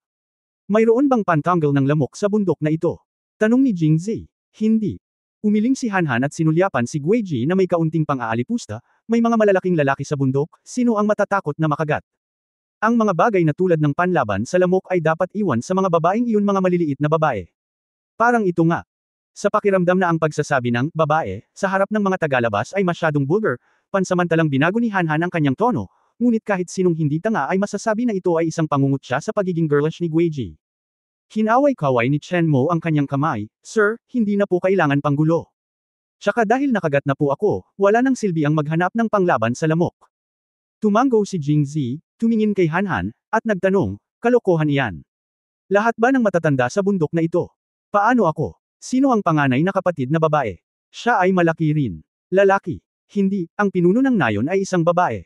Mayroon bang pantanggal ng lamok sa bundok na ito? Tanong ni Jingzi. Hindi. Umiling si Hanhan at sinulyapan si Guiji na may kaunting pang-aalipusta, may mga malalaking lalaki sa bundok, sino ang matatakot na makagat? Ang mga bagay na tulad ng panlaban sa lamok ay dapat iwan sa mga babaeng iyon mga maliliit na babae. Parang ito nga. Sa pakiramdam na ang pagsasabi ng babae sa harap ng mga tagalabas ay masyadong vulgar, pansamantalang binago ni Hanhan ang kanyang tono, ngunit kahit sinong hindi tanga ay masasabi na ito ay isang pangungutya sa pagiging girlish ni Guiji. Hinaway-kaway ni Chen Mo ang kanyang kamay, "Sir, hindi na po kailangan panggulo. Tsaka dahil nakagat na po ako, wala nang silbi ang maghanap ng panglaban sa lamok." Tumango si Jingzi, tumingin kay Hanhan, at nagtanong, "Kalokohan iyan. Lahat ba ng matatanda sa bundok na ito? Paano ako? Sino ang panganay na kapatid na babae? Siya ay malaki rin. Lalaki. Hindi, ang pinuno ng nayon ay isang babae."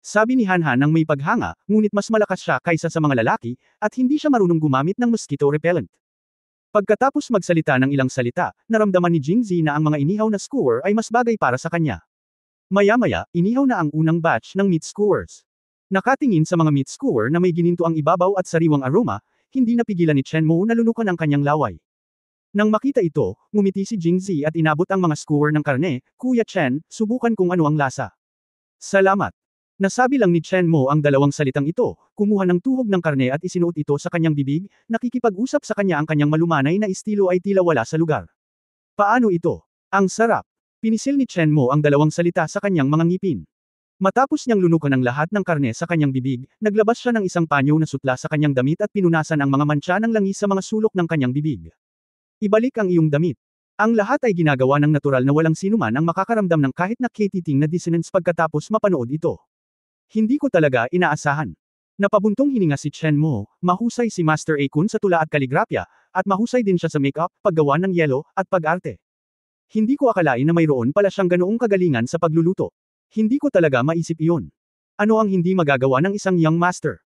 Sabi ni Hanhan nang may paghanga, ngunit mas malakas siya kaysa sa mga lalaki, at hindi siya marunong gumamit ng mosquito repellent. Pagkatapos magsalita ng ilang salita, naramdaman ni Jingzi na ang mga inihaw na skewer ay mas bagay para sa kanya. Maya-maya, inihaw na ang unang batch ng meat skewers. Nakatingin sa mga meat skewer na may gininto ang ibabaw at sariwang aroma, hindi napigilan ni Chen Mo na lunukan ang kanyang laway. Nang makita ito, ngumiti si Jingzi at inabot ang mga skewer ng karne, "Kuya Chen, subukan kung ano ang lasa." "Salamat." Nasabi lang ni Chen Mo ang dalawang salitang ito, kumuha ng tuhog ng karne at isinuot ito sa kanyang bibig, nakikipag-usap sa kanya ang kanyang malumanay na estilo ay tila wala sa lugar. "Paano ito? Ang sarap." Pinisil ni Chen Mo ang dalawang salita sa kanyang mga ngipin. Matapos niyang lunukan ang lahat ng karne sa kanyang bibig, naglabas siya ng isang panyo na sutla sa kanyang damit at pinunasan ang mga mantsa ng langis sa mga sulok ng kanyang bibig. "Ibalik ang iyong damit." Ang lahat ay ginagawa ng natural na walang sinuman ang makakaramdam ng kahit na katiting na dissonance pagkatapos mapanood ito. "Hindi ko talaga inaasahan." Napabuntong hininga si Chen Mo, mahusay si Master A Kun sa tula at kaligrapya, at mahusay din siya sa make-up, paggawa ng yelo, at pag-arte. "Hindi ko akalain na mayroon pala siyang ganoong kagalingan sa pagluluto. Hindi ko talaga maisip iyon. Ano ang hindi magagawa ng isang young master?"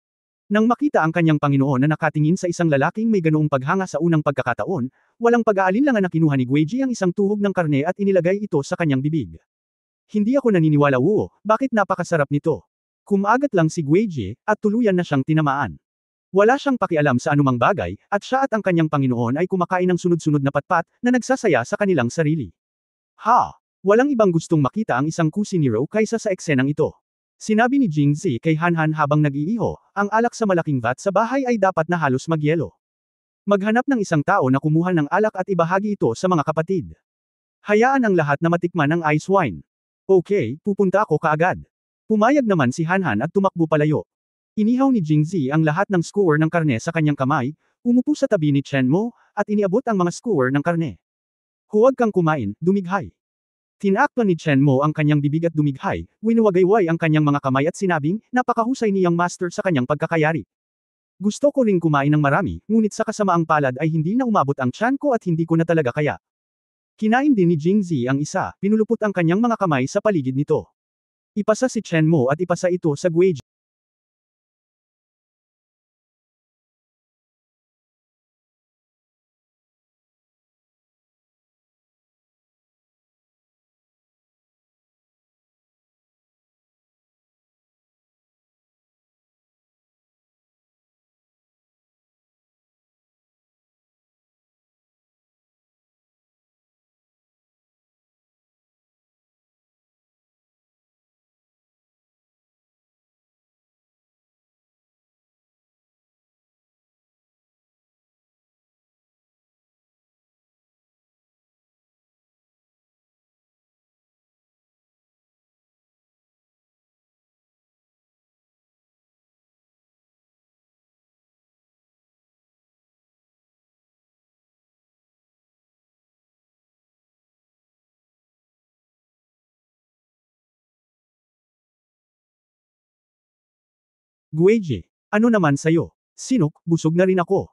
Nang makita ang kanyang Panginoon na nakatingin sa isang lalaking may ganoong paghanga sa unang pagkakataon, walang pag-aalinlangan na kinuha ni Guiji ang isang tuhog ng karne at inilagay ito sa kanyang bibig. "Hindi ako naniniwala, bakit napakasarap nito?" Kumagat lang si Guiji, at tuluyan na siyang tinamaan. Wala siyang pakialam sa anumang bagay, at siya at ang kanyang Panginoon ay kumakain ng sunod-sunod na patpat, na nagsasaya sa kanilang sarili. Walang ibang gustong makita ang isang kusinero kaysa sa eksenang ito. Sinabi ni Jingzi kay Hanhan habang nag-iiho, ang alak sa malaking vat sa bahay ay dapat na halos magyelo. Maghanap ng isang tao na kumuha ng alak at ibahagi ito sa mga kapatid. Hayaan ang lahat na matikman ang ice wine. "Okay, pupunta ako kaagad." Pumayag naman si Hanhan at tumakbo palayo. Inihaw ni Jingzi ang lahat ng skewer ng karne sa kanyang kamay, umupo sa tabi ni Chen Mo, at iniabot ang mga skewer ng karne. "Huwag kang kumain, dumighay." Tinakpan ni Chen Mo ang kanyang bibig at dumighay, winuwagayway ang kanyang mga kamay at sinabing, napakahusay niyang master sa kanyang pagkakayari. "Gusto ko ring kumain ng marami, ngunit sa kasamaang palad ay hindi na umabot ang tiyan ko at hindi ko na talaga kaya." Kinain din ni Jingzi ang isa, pinulupot ang kanyang mga kamay sa paligid nito. Ipasa si Chen Mo at ipasa ito sa Guiji. "Guiji, ano naman sayo? Sinok, busog na rin ako."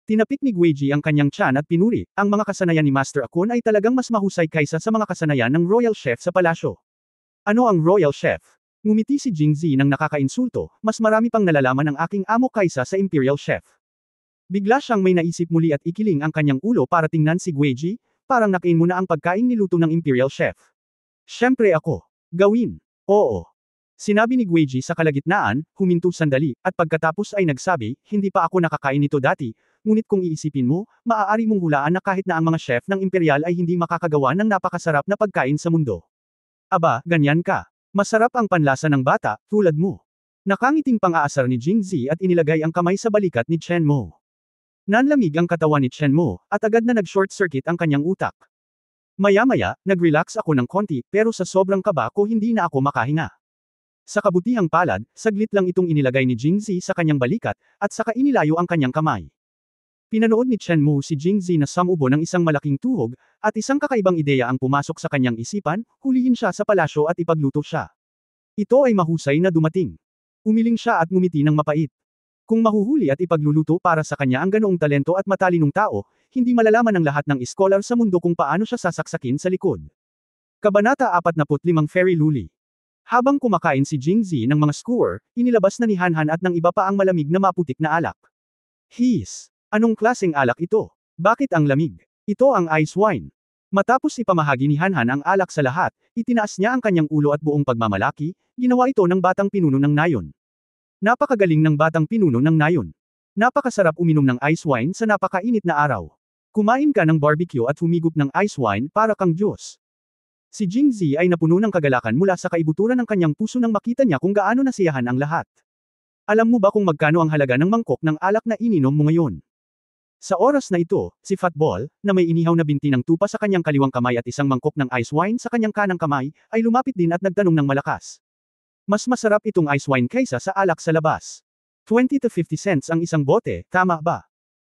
Tinapik ni Guiji ang kanyang tiyan at pinuri, ang mga kasanayan ni Master Akun ay talagang mas mahusay kaysa sa mga kasanayan ng Royal Chef sa palasyo. "Ano ang Royal Chef?" Ngumiti si Jingzi nang nakakainsulto, "Mas marami pang nalalaman ang aking amo kaysa sa Imperial Chef." Bigla siyang may naisip muli at ikiling ang kanyang ulo para tingnan si Guiji, parang nakain mo na ang pagkain niluto ng Imperial Chef. "Siyempre ako. Gawin. Oo." Sinabi ni Guiji sa kalagitnaan, huminto sandali, at pagkatapos ay nagsabi, hindi pa ako nakakain nito dati, ngunit kung iisipin mo, maaari mong hulaan na kahit na ang mga chef ng imperial ay hindi makakagawa ng napakasarap na pagkain sa mundo. Aba, ganyan ka. Masarap ang panlasa ng bata, tulad mo. Nakangiting pang-aasar ni Jingzi at inilagay ang kamay sa balikat ni Chen Mo. Nanlamig ang katawan ni Chen Mo, at agad na nag-short circuit ang kanyang utak. Maya-maya, nag-relax ako ng konti, pero sa sobrang kaba ko hindi na ako makahinga. Sa kabutihang palad, saglit lang itong inilagay ni Jingzi sa kanyang balikat, at saka inilayo ang kanyang kamay. Pinanood ni Chen Mu si Jingzi na samubo ng isang malaking tuhog, at isang kakaibang ideya ang pumasok sa kanyang isipan, hulihin siya sa palasyo at ipagluto siya. Ito ay mahusay na dumating. Umiling siya at ngumiti ng mapait. Kung mahuhuli at ipagluluto para sa kanya ang ganoong talento at matalinong tao, hindi malalaman ng lahat ng iskolar sa mundo kung paano siya sasaksakin sa likod. Kabanata 45 Fairy Luli. Habang kumakain si Jingzi ng mga skewer, inilabas na ni Hanhan at ng iba pa ang malamig na maputik na alak. His! Anong klaseng alak ito? Bakit ang lamig? Ito ang ice wine. Matapos ipamahagi ni Hanhan ang alak sa lahat, itinaas niya ang kanyang ulo at buong pagmamalaki, ginawa ito ng batang pinuno ng nayon. Napakagaling ng batang pinuno ng nayon. Napakasarap uminom ng ice wine sa napakainit na araw. Kumain ka ng barbecue at humigop ng ice wine para kang Diyos. Si Jingzi ay napuno ng kagalakan mula sa kaibuturan ng kanyang puso nang makita niya kung gaano nasiyahan ang lahat. Alam mo ba kung magkano ang halaga ng mangkok ng alak na ininom mo ngayon? Sa oras na ito, si Fatball, na may inihaw na binti ng tupa sa kanyang kaliwang kamay at isang mangkok ng ice wine sa kanyang kanang kamay, ay lumapit din at nagtanong ng malakas. Mas masarap itong ice wine kaysa sa alak sa labas. 20 to 50 cents ang isang bote, tama ba?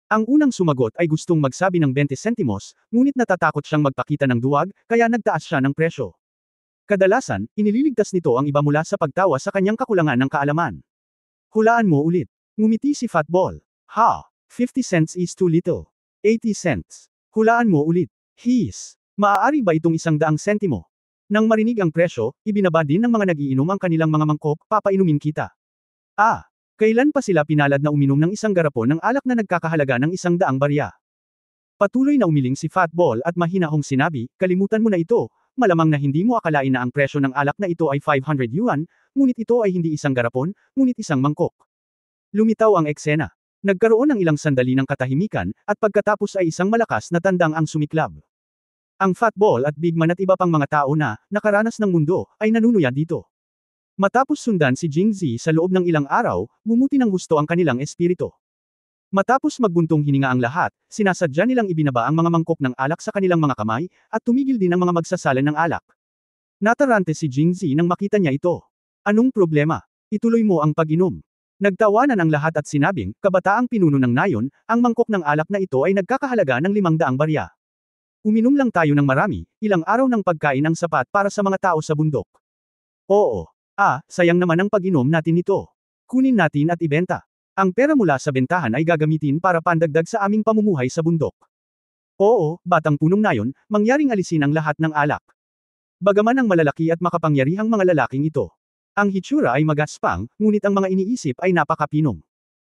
Ang unang sumagot ay gustong magsabi ng 20 sentimos, ngunit natatakot siyang magpakita ng duwag, kaya nagtaas siya ng presyo. Kadalasan, inililigtas nito ang iba mula sa pagtawa sa kanyang kakulangan ng kaalaman. Hulaan mo ulit. Ngumiti si Fatball. Ha! 50 cents is too little. 80 cents. Hulaan mo ulit. His. Maaari ba itong 100 sentimo? Nang marinig ang presyo, ibinaba din ng mga nag-iinom ang kanilang mga mangkok, papainumin kita. Ah! Kailan pa sila pinalad na uminom ng isang garapon ng alak na nagkakahalaga ng 100 barya? Patuloy na umiling si Fatball at mahinahong sinabi, kalimutan mo na ito, malamang na hindi mo akalain na ang presyo ng alak na ito ay 500 yuan, ngunit ito ay hindi isang garapon, ngunit isang mangkok. Lumitaw ang eksena. Nagkaroon ng ilang sandali ng katahimikan, at pagkatapos ay isang malakas na tandang ang sumiklab. Ang Fatball at Bigman at iba pang mga tao na, nakaranas ng mundo, ay nanunuya dito. Matapos sundan si Jingzi sa loob ng ilang araw, bumuti ng husto ang kanilang espiritu. Matapos magbuntong hininga ang lahat, sinasadya nilang ibinaba ang mga mangkok ng alak sa kanilang mga kamay, at tumigil din ang mga magsasalin ng alak. Natarante si Jingzi nang makita niya ito. Anong problema? Ituloy mo ang pag-inom. Nagtawanan ang lahat at sinabing, kabataang pinuno ng nayon, ang mangkok ng alak na ito ay nagkakahalaga ng 500 barya. Uminom lang tayo ng marami, ilang araw ng pagkain ang sapat para sa mga tao sa bundok. Oo. Sayang naman ang pag-inom natin nito. Kunin natin at ibenta. Ang pera mula sa bentahan ay gagamitin para pandagdag sa aming pamumuhay sa bundok. Oo, batang punong nayon, mangyaring alisin ang lahat ng alak. Bagaman ang malalaki at makapangyarihang mga lalaking ito. Ang hitsura ay magaspang, ngunit ang mga iniisip ay napakapinom.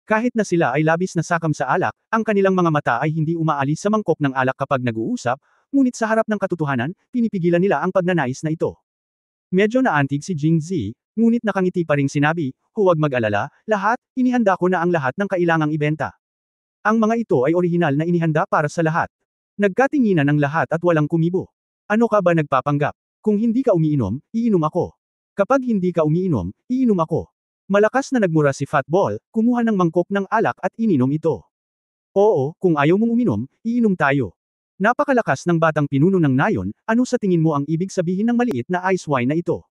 Kahit na sila ay labis na sakam sa alak, ang kanilang mga mata ay hindi umaalis sa mangkok ng alak kapag nag-uusap, ngunit sa harap ng katotohanan, pinipigilan nila ang pagnanais na ito. Medyo naantig si Jingzi, ngunit nakangiti pa ring sinabi, huwag mag-alala, lahat, inihanda ko na ang lahat ng kailangang ibenta. Ang mga ito ay orihinal na inihanda para sa lahat. Nagkatinginan ang lahat at walang kumibo. Ano ka ba nagpapanggap? Kung hindi ka umiinom, iinom ako. Kapag hindi ka umiinom, iinom ako. Malakas na nagmura si Fatball, kumuha ng mangkok ng alak at ininom ito. Oo, kung ayaw mong uminom, iinom tayo. Napakalakas ng batang pinuno ng nayon, ano sa tingin mo ang ibig sabihin ng maliit na ice wine na ito?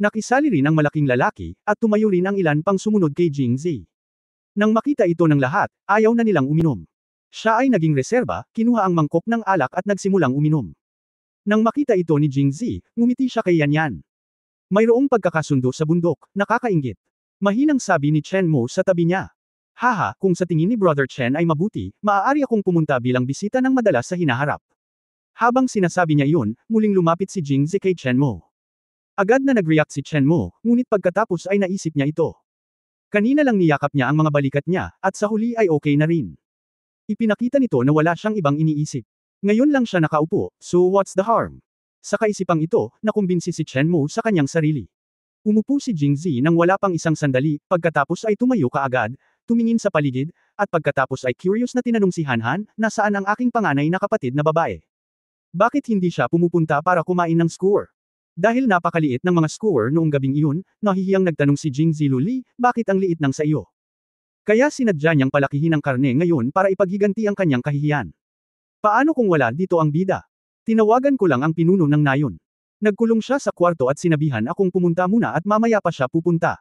Nakisali rin ang malaking lalaki, at tumayo rin ang ilan pang sumunod kay Jingzi. Nang makita ito ng lahat, ayaw na nilang uminom. Siya ay naging reserba, kinuha ang mangkok ng alak at nagsimulang uminom. Nang makita ito ni Jingzi, ngumiti siya kay Yanyan. Mayroong pagkakasundo sa bundok, nakakainggit. Mahinang sabi ni Chen Mo sa tabi niya. Haha, kung sa tingin ni Brother Chen ay mabuti, maaari akong pumunta bilang bisita ng madalas sa hinaharap. Habang sinasabi niya iyon, muling lumapit si Jingzi kay Chen Mo. Agad na nag-react si Chen Mo, ngunit pagkatapos ay naisip niya ito. Kanina lang niyakap niya ang mga balikat niya, at sa huli ay okay na rin. Ipinakita nito na wala siyang ibang iniisip. Ngayon lang siya nakaupo, so what's the harm? Sa kaisipang ito, nakumbinsi si Chen Mo sa kanyang sarili. Umupo si Jingzi nang wala pang isang sandali, pagkatapos ay tumayo kaagad, tumingin sa paligid, at pagkatapos ay curious na tinanong si Hanhan, nasaan ang aking panganay na kapatid na babae? Bakit hindi siya pumupunta para kumain ng skewer? Dahil napakaliit ng mga skewer noong gabing iyon, nahihiyang nagtanong si Jingzi Luli, bakit ang liit ng sa iyo? Kaya sinadya niyang palakihin ang karne ngayon para ipaghiganti ang kanyang kahihiyan. Paano kung wala dito ang bida? Tinawagan ko lang ang pinuno ng nayon. Nagkulong siya sa kwarto at sinabihan akong pumunta muna at mamaya pa siya pupunta.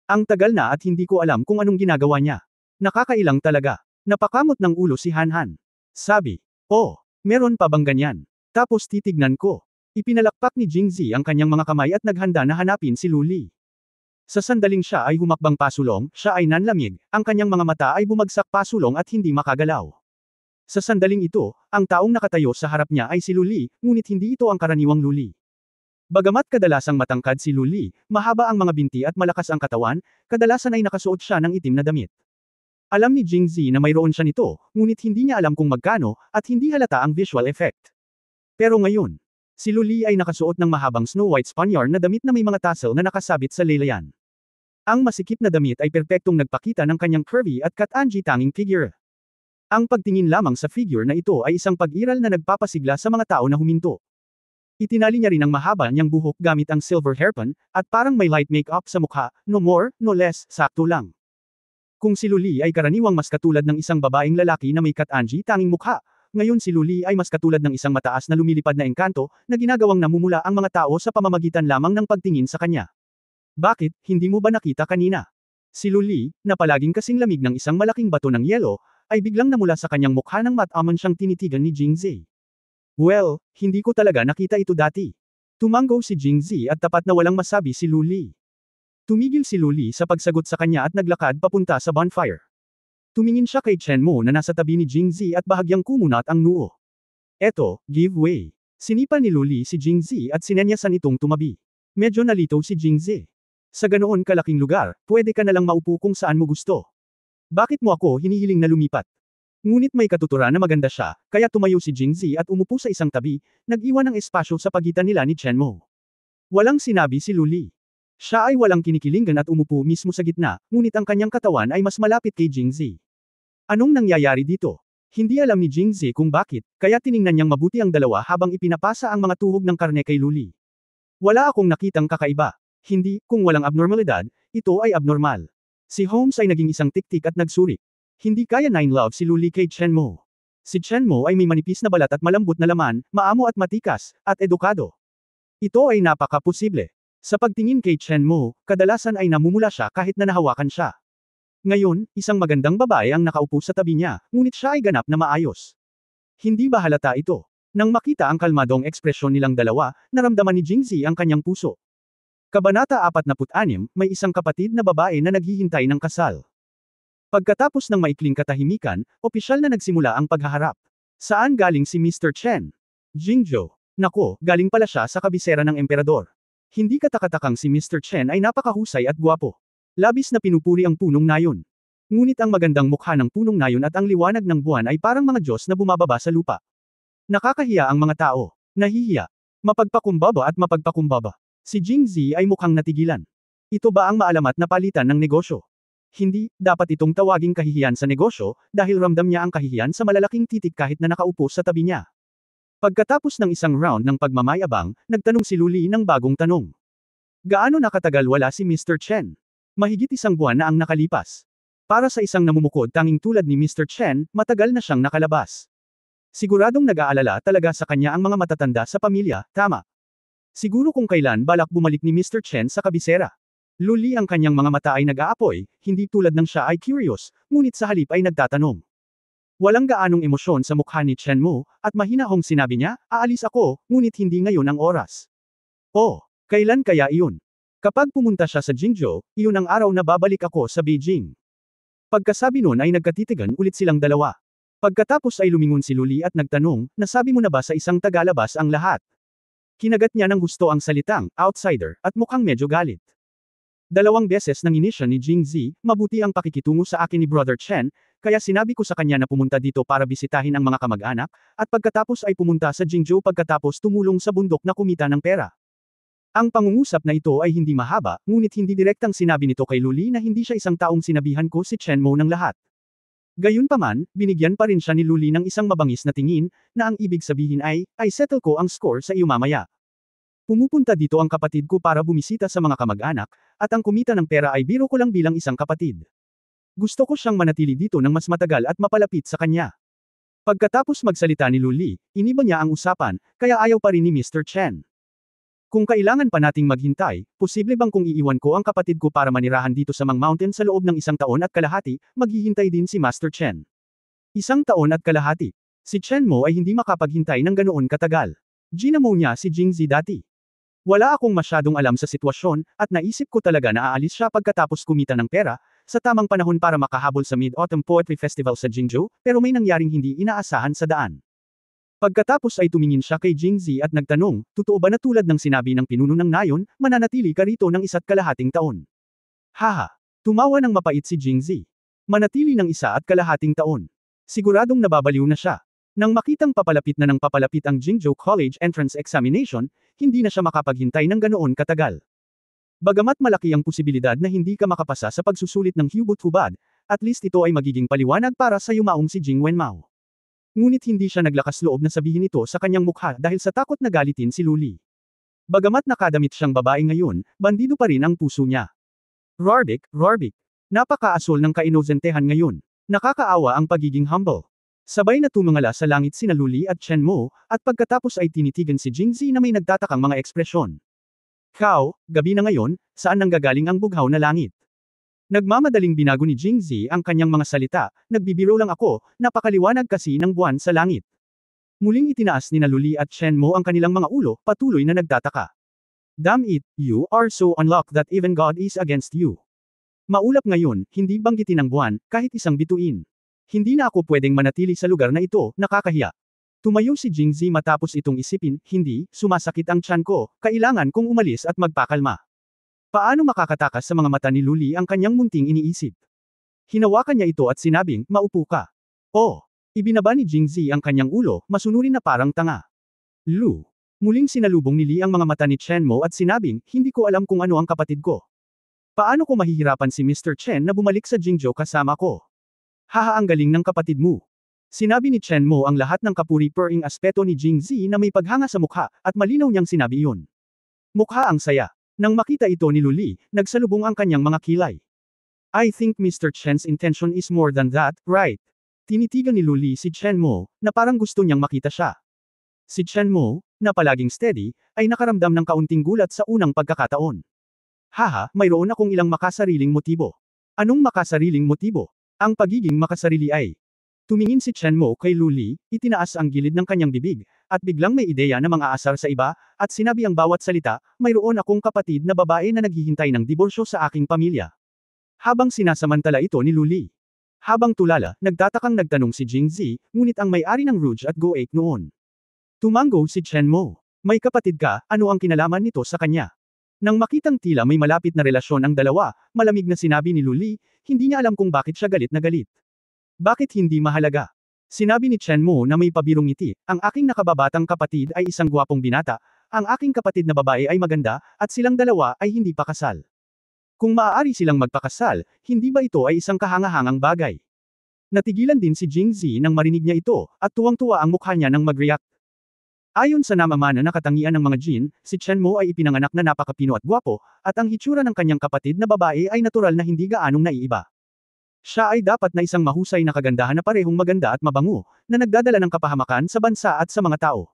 Ang tagal na at hindi ko alam kung anong ginagawa niya. Nakakailang talaga. Napakamot ng ulo si Hanhan. Sabi, oh, meron pa bang ganyan? Tapos titignan ko. Ipinalakpak ni Jingzi ang kanyang mga kamay at naghanda na hanapin si Luli. Sa sandaling siya ay humakbang pasulong, siya ay nanlamig, ang kanyang mga mata ay bumagsak pasulong at hindi makagalaw. Sa sandaling ito, ang taong nakatayo sa harap niya ay si Luli, ngunit hindi ito ang karaniwang Luli. Bagamat kadalasang matangkad si Luli, mahaba ang mga binti at malakas ang katawan, kadalasan ay nakasuot siya ng itim na damit. Alam ni Jingzi na mayroon siya nito, ngunit hindi niya alam kung magkano, at hindi halata ang visual effect. Pero ngayon, si Luli ay nakasuot ng mahabang Snow White spanyard na damit na may mga tassel na nakasabit sa laylayan. Ang masikip na damit ay perpektong nagpakita ng kanyang curvy at cut-anji tanging figure. Ang pagtingin lamang sa figure na ito ay isang pag-iral na nagpapasigla sa mga tao na huminto. Itinali niya rin ang mahaba niyang buhok gamit ang silver hairpin, at parang may light makeup sa mukha, no more, no less, sakto lang. Kung si Luli ay karaniwang mas katulad ng isang babaeng lalaki na may cut-anji tanging mukha, ngayon si Luli ay mas katulad ng isang mataas na lumilipad na engkanto, na ginagawang namumula ang mga tao sa pamamagitan lamang ng pagtingin sa kanya. Bakit, hindi mo ba nakita kanina? Si Luli, na palaging kasing lamig ng isang malaking bato ng yelo, ay biglang namula sa kanyang mukha nang mataman siyang tinitigan ni Jingzi. Well, hindi ko talaga nakita ito dati. Tumanggo si Jingzi at tapat na walang masabi si Luli. Tumigil si Luli sa pagsagot sa kanya at naglakad papunta sa bonfire. Tumingin siya kay Chen Mo na nasa tabi ni Jingzi at bahagyang kumunat ang noo. Eto, give way. Sinipa ni Luli si Jingzi at sinenyasan itong tumabi. Medyo nalito si Jingzi. Sa ganoon kalaking lugar, pwede ka nalang maupo kung saan mo gusto. Bakit mo ako hinihiling na lumipat? Ngunit may katuturan na maganda siya, kaya tumayo si Jingzi at umupo sa isang tabi, nag-iwan ng espasyo sa pagitan nila ni Chen Mo. Walang sinabi si Luli. Siya ay walang kinikilingan at umupo mismo sa gitna, ngunit ang kanyang katawan ay mas malapit kay Jingzi. Anong nangyayari dito? Hindi alam ni Jingzi kung bakit, kaya tiningnan niyang mabuti ang dalawa habang ipinapasa ang mga tuhog ng karne kay Luli. Wala akong nakitang kakaiba. Hindi, kung walang abnormalidad, ito ay abnormal. Si Holmes ay naging isang tiktik at nagsuri. Hindi kaya 9 love si Luli kay Chen Mo. Si Chen Mo ay may manipis na balat at malambot na laman, maamo at matikas, at edukado. Ito ay napaka-posible. Sa pagtingin kay Chen Mo, kadalasan ay namumula siya kahit na nahawakan siya. Ngayon, isang magandang babae ang nakaupo sa tabi niya, ngunit siya ay ganap na maayos. Hindi ba halata ito? Nang makita ang kalmadong ekspresyon nilang dalawa, naramdaman ni Jingzi ang kanyang puso. Kabanata 46, may isang kapatid na babae na naghihintay ng kasal. Pagkatapos ng maikling katahimikan, opisyal na nagsimula ang paghaharap. Saan galing si Mr. Chen? Jingzhou. Nako, galing pala siya sa kabisera ng emperador. Hindi katakatakang si Mr. Chen ay napakahusay at gwapo. Labis na pinupuri ang punong nayon. Ngunit ang magandang mukha ng punong nayon at ang liwanag ng buwan ay parang mga Diyos na bumababa sa lupa. Nakakahiya ang mga tao. Nahihiya. Mapagpakumbaba at mapagpakumbaba. Si Jingzi ay mukhang natigilan. Ito ba ang maalamat na palitan ng negosyo? Hindi, dapat itong tawaging kahihiyan sa negosyo, dahil ramdam niya ang kahihiyan sa malalaking titik kahit na nakaupo sa tabi niya. Pagkatapos ng isang round ng pagmamayabang, nagtanong si Luli ng bagong tanong. Gaano nakatagal wala si Mr. Chen? Mahigit isang buwan na ang nakalipas. Para sa isang namumukod tanging tulad ni Mr. Chen, matagal na siyang nakalabas. Siguradong nag-aalala talaga sa kanya ang mga matatanda sa pamilya, tama. Siguro kung kailan balak bumalik ni Mr. Chen sa kabisera. Luli ang kanyang mga mata ay nag-aapoy, hindi tulad ng siya ay curious, ngunit sa halip ay nagtatanong. Walang gaanong emosyon sa mukha ni Chen Mo, at mahinahong sinabi niya, aalis ako, ngunit hindi ngayon ang oras. Oh, kailan kaya iyon? Kapag pumunta siya sa Jingzhou, iyon ang araw na babalik ako sa Beijing. Pagkasabi nun ay nagkatitigan ulit silang dalawa. Pagkatapos ay lumingon si Luli at nagtanong, nasabi mo na ba sa isang tagalabas ang lahat? Kinagat niya ng gusto ang salitang, outsider, at mukhang medyo galit. 2 beses nang inisya ni Jingzi, mabuti ang pakikitungo sa akin ni Brother Chen, kaya sinabi ko sa kanya na pumunta dito para bisitahin ang mga kamag-anak, at pagkatapos ay pumunta sa Jingzhou pagkatapos tumulong sa bundok na kumita ng pera. Ang pangungusap na ito ay hindi mahaba, ngunit hindi direktang sinabi nito kay Luli na hindi siya isang taong sinabihan ko si Chen Mo ng lahat. Gayunpaman, binigyan pa rin siya ni Luli ng isang mabangis na tingin, na ang ibig sabihin ay settle ko ang score sa iyo mamaya. Pumupunta dito ang kapatid ko para bumisita sa mga kamag-anak, at ang kumita ng pera ay biro ko lang bilang isang kapatid. Gusto ko siyang manatili dito ng mas matagal at mapalapit sa kanya. Pagkatapos magsalita ni Luli, iniba niya ang usapan, kaya ayaw pa rin ni Mr. Chen. Kung kailangan pa nating maghintay, posible bang kung iiwan ko ang kapatid ko para manirahan dito sa Mang Mountain sa loob ng 1 taon at kalahati, maghihintay din si Master Chen. 1 taon at kalahati. Si Chen Mo ay hindi makapaghintay ng ganoon katagal. Ginamo niya si Jingzi dati. Wala akong masyadong alam sa sitwasyon, at naisip ko talaga na aalis siya pagkatapos kumita ng pera, sa tamang panahon para makahabol sa Mid-Autumn Poetry Festival sa Jingzhou, pero may nangyaring hindi inaasahan sa daan. Pagkatapos ay tumingin siya kay Jingzi at nagtanong, totoo ba na tulad ng sinabi ng pinuno ng nayon, mananatili ka rito ng 1.5 taon? Haha. Tumawa ng mapait si Jingzi. Manatili ng 1.5 taon. Siguradong nababaliw na siya. Nang makitang papalapit na ng papalapit ang Jingzhou College Entrance Examination, hindi na siya makapaghintay ng ganoon katagal. Bagamat malaki ang posibilidad na hindi ka makapasa sa pagsusulit ng hubot-hubad, at least ito ay magiging paliwanag para sa yumaong si Jing Wenmao. Ngunit hindi siya naglakas loob na sabihin ito sa kanyang mukha dahil sa takot na galitin si Luli. Bagamat nakadamit siyang babae ngayon, bandido pa rin ang puso niya. Rarbik, napaka-asol ng kainosentehan ngayon. Nakakaawa ang pagiging humble. Sabay na tumungala sa langit sina Luli at Chen Mo, at pagkatapos ay tinitigan si Jingzi na may nagtatakang mga ekspresyon. Kao, gabi na ngayon, saan nanggagaling ang bughaw na langit? Nagmamadaling binago ni Jingzi ang kanyang mga salita, nagbibiro lang ako, napakaliwanag kasi ng buwan sa langit. Muling itinaas ni Luli at Chen Mo ang kanilang mga ulo, patuloy na nagtataka. Damn it, you are so unlocked that even God is against you. Maulap ngayon, hindi banggitin ang buwan, kahit isang bituin. Hindi na ako pwedeng manatili sa lugar na ito, nakakahiya. Tumayo si Jingzi matapos itong isipin, hindi, sumasakit ang tiyan ko, kailangan kong umalis at magpakalma. Paano makakatakas sa mga mata ni Luli ang kanyang munting iniisip? Hinawakan niya ito at sinabing, maupo ka. Oh! Ibinaba ni Jingzi ang kanyang ulo, masunurin na parang tanga. Lu! Muling sinalubong ni Li ang mga mata ni Chen Mo at sinabing, hindi ko alam kung ano ang kapatid ko. Paano ko mahihirapan si Mr. Chen na bumalik sa Jingzhou kasama ko? Haha, ang galing ng kapatid mo. Sinabi ni Chen Mo ang lahat ng kapuri-puring aspeto ni Jingzi na may paghanga sa mukha, at malinaw niyang sinabi iyon. Mukha ang saya. Nang makita ito ni Luli, nagsalubong ang kanyang mga kilay. I think Mr. Chen's intention is more than that, right? Tinitigan ni Luli si Chen Mo, na parang gusto niyang makita siya. Si Chen Mo, na palaging steady, ay nakaramdam ng kaunting gulat sa unang pagkakataon. Haha, mayroon akong ilang makasariling motibo. Anong makasariling motibo? Ang pagiging makasarili ay. Tumingin si Chen Mo kay Luli, itinaas ang gilid ng kanyang bibig, at biglang may ideya na mga asar sa iba, at sinabi ang bawat salita, mayroon akong kapatid na babae na naghihintay ng diborsyo sa aking pamilya. Habang sinasamantala ito ni Luli. Habang tulala, nagtatakang nagtanong si Jingzi, ngunit ang may-ari ng Rouge at Goek noon. Tumango si Chen Mo. May kapatid ka, ano ang kinalaman nito sa kanya? Nang makitang tila may malapit na relasyon ang dalawa, malamig na sinabi ni Luli, hindi niya alam kung bakit siya galit na galit. Bakit hindi mahalaga? Sinabi ni Chen Mo na may pabirong ngiti, ang aking nakababatang kapatid ay isang gwapong binata, ang aking kapatid na babae ay maganda, at silang dalawa ay hindi pa kasal. Kung maaari silang magpakasal, hindi ba ito ay isang kahangahangang bagay? Natigilan din si Jingzi nang marinig niya ito, at tuwang-tuwa ang mukha niya nang mag-react. Ayon sa namamana na katangian ng mga Jin, si Chen Mo ay ipinanganak na napakapino at gwapo, at ang hitsura ng kanyang kapatid na babae ay natural na hindi gaanong naiiba. Siya ay dapat na isang mahusay na kagandahan na parehong maganda at mabango, na nagdadala ng kapahamakan sa bansa at sa mga tao.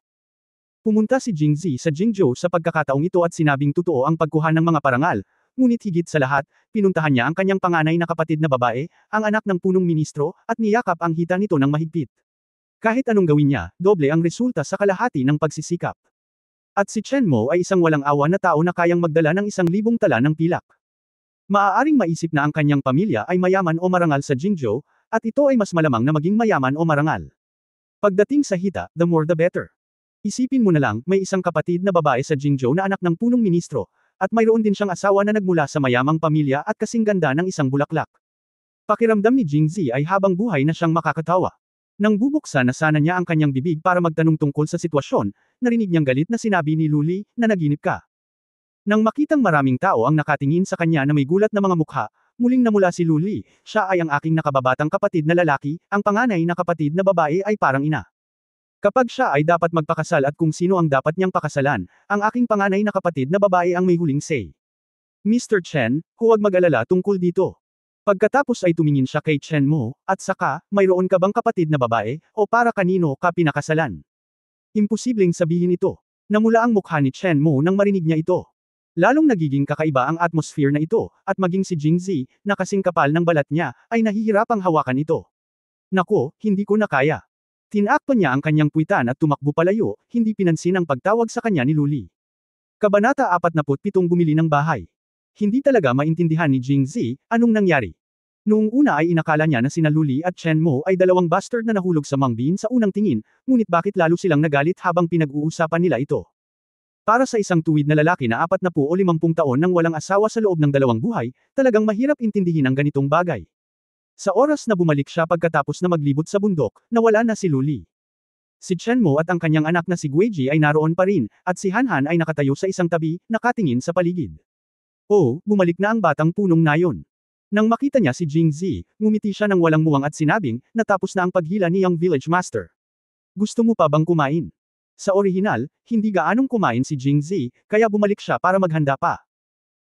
Pumunta si Jingzi sa Jingzhou sa pagkakataong ito at sinabing totoo ang pagkuha ng mga parangal, ngunit higit sa lahat, pinuntahan niya ang kanyang panganay na kapatid na babae, ang anak ng punong ministro, at niyakap ang hita nito ng mahigpit. Kahit anong gawin niya, doble ang resulta sa kalahati ng pagsisikap. At si Chen Mo ay isang walang awa na tao na kayang magdala ng 1,000 tala ng pilak. Maaaring maisip na ang kanyang pamilya ay mayaman o marangal sa Jingzhou, at ito ay mas malamang na maging mayaman o marangal. Pagdating sa hita, the more the better. Isipin mo na lang, may isang kapatid na babae sa Jingzhou na anak ng punong ministro, at mayroon din siyang asawa na nagmula sa mayamang pamilya at kasing ganda ng isang bulaklak. Pakiramdam ni Jingzi ay habang buhay na siyang makakatawa. Nang bubuksan na sana niya ang kanyang bibig para magtanong tungkol sa sitwasyon, narinig niyang galit na sinabi ni Luli, na naginip ka. Nang makitang maraming tao ang nakatingin sa kanya na may gulat na mga mukha, muling namula si Luli, siya ay ang aking nakababatang kapatid na lalaki, ang panganay na kapatid na babae ay parang ina. Kapag siya ay dapat magpakasal at kung sino ang dapat niyang pakasalan, ang aking panganay na kapatid na babae ang may huling say. Mr. Chen, huwag mag-alala tungkol dito. Pagkatapos ay tumingin siya kay Chen Mo, at saka, mayroon ka bang kapatid na babae, o para kanino ka pinakasalan? Imposibleng sabihin ito. Namula ang mukha ni Chen Mo nang marinig niya ito. Lalong nagiging kakaiba ang atmosphere na ito, at maging si Jingzi, na kasing kapal ng balat niya, ay nahihirapang hawakan ito. Nako, hindi ko na kaya. Tinakpan niya ang kanyang puwitan at tumakbo palayo, hindi pinansin ang pagtawag sa kanya ni Luli. Kabanata 47 Bumili ng bahay. Hindi talaga maintindihan ni Jingzi, anong nangyari. Noong una ay inakala niya na sina Luli at Chen Mo ay dalawang bastard na nahulog sa Mangbin sa unang tingin, ngunit bakit lalo silang nagalit habang pinag-uusapan nila ito. Para sa isang tuwid na lalaki na 40 o 50 taon nang walang asawa sa loob ng dalawang buhay, talagang mahirap intindihin ang ganitong bagay. Sa oras na bumalik siya pagkatapos na maglibot sa bundok, nawala na si Luli. Si Chen Mo at ang kanyang anak na si Guiji ay naroon pa rin, at si Han Han ay nakatayo sa isang tabi, nakatingin sa paligid. Oh, bumalik na ang batang punong nayon. Nang makita niya si Jingzi, ngumiti siya ng walang muwang at sinabing, natapos na ang paghila ni Young Village Master. Gusto mo pa bang kumain? Sa orihinal, hindi gaanong kumain si Jingzi, kaya bumalik siya para maghanda pa.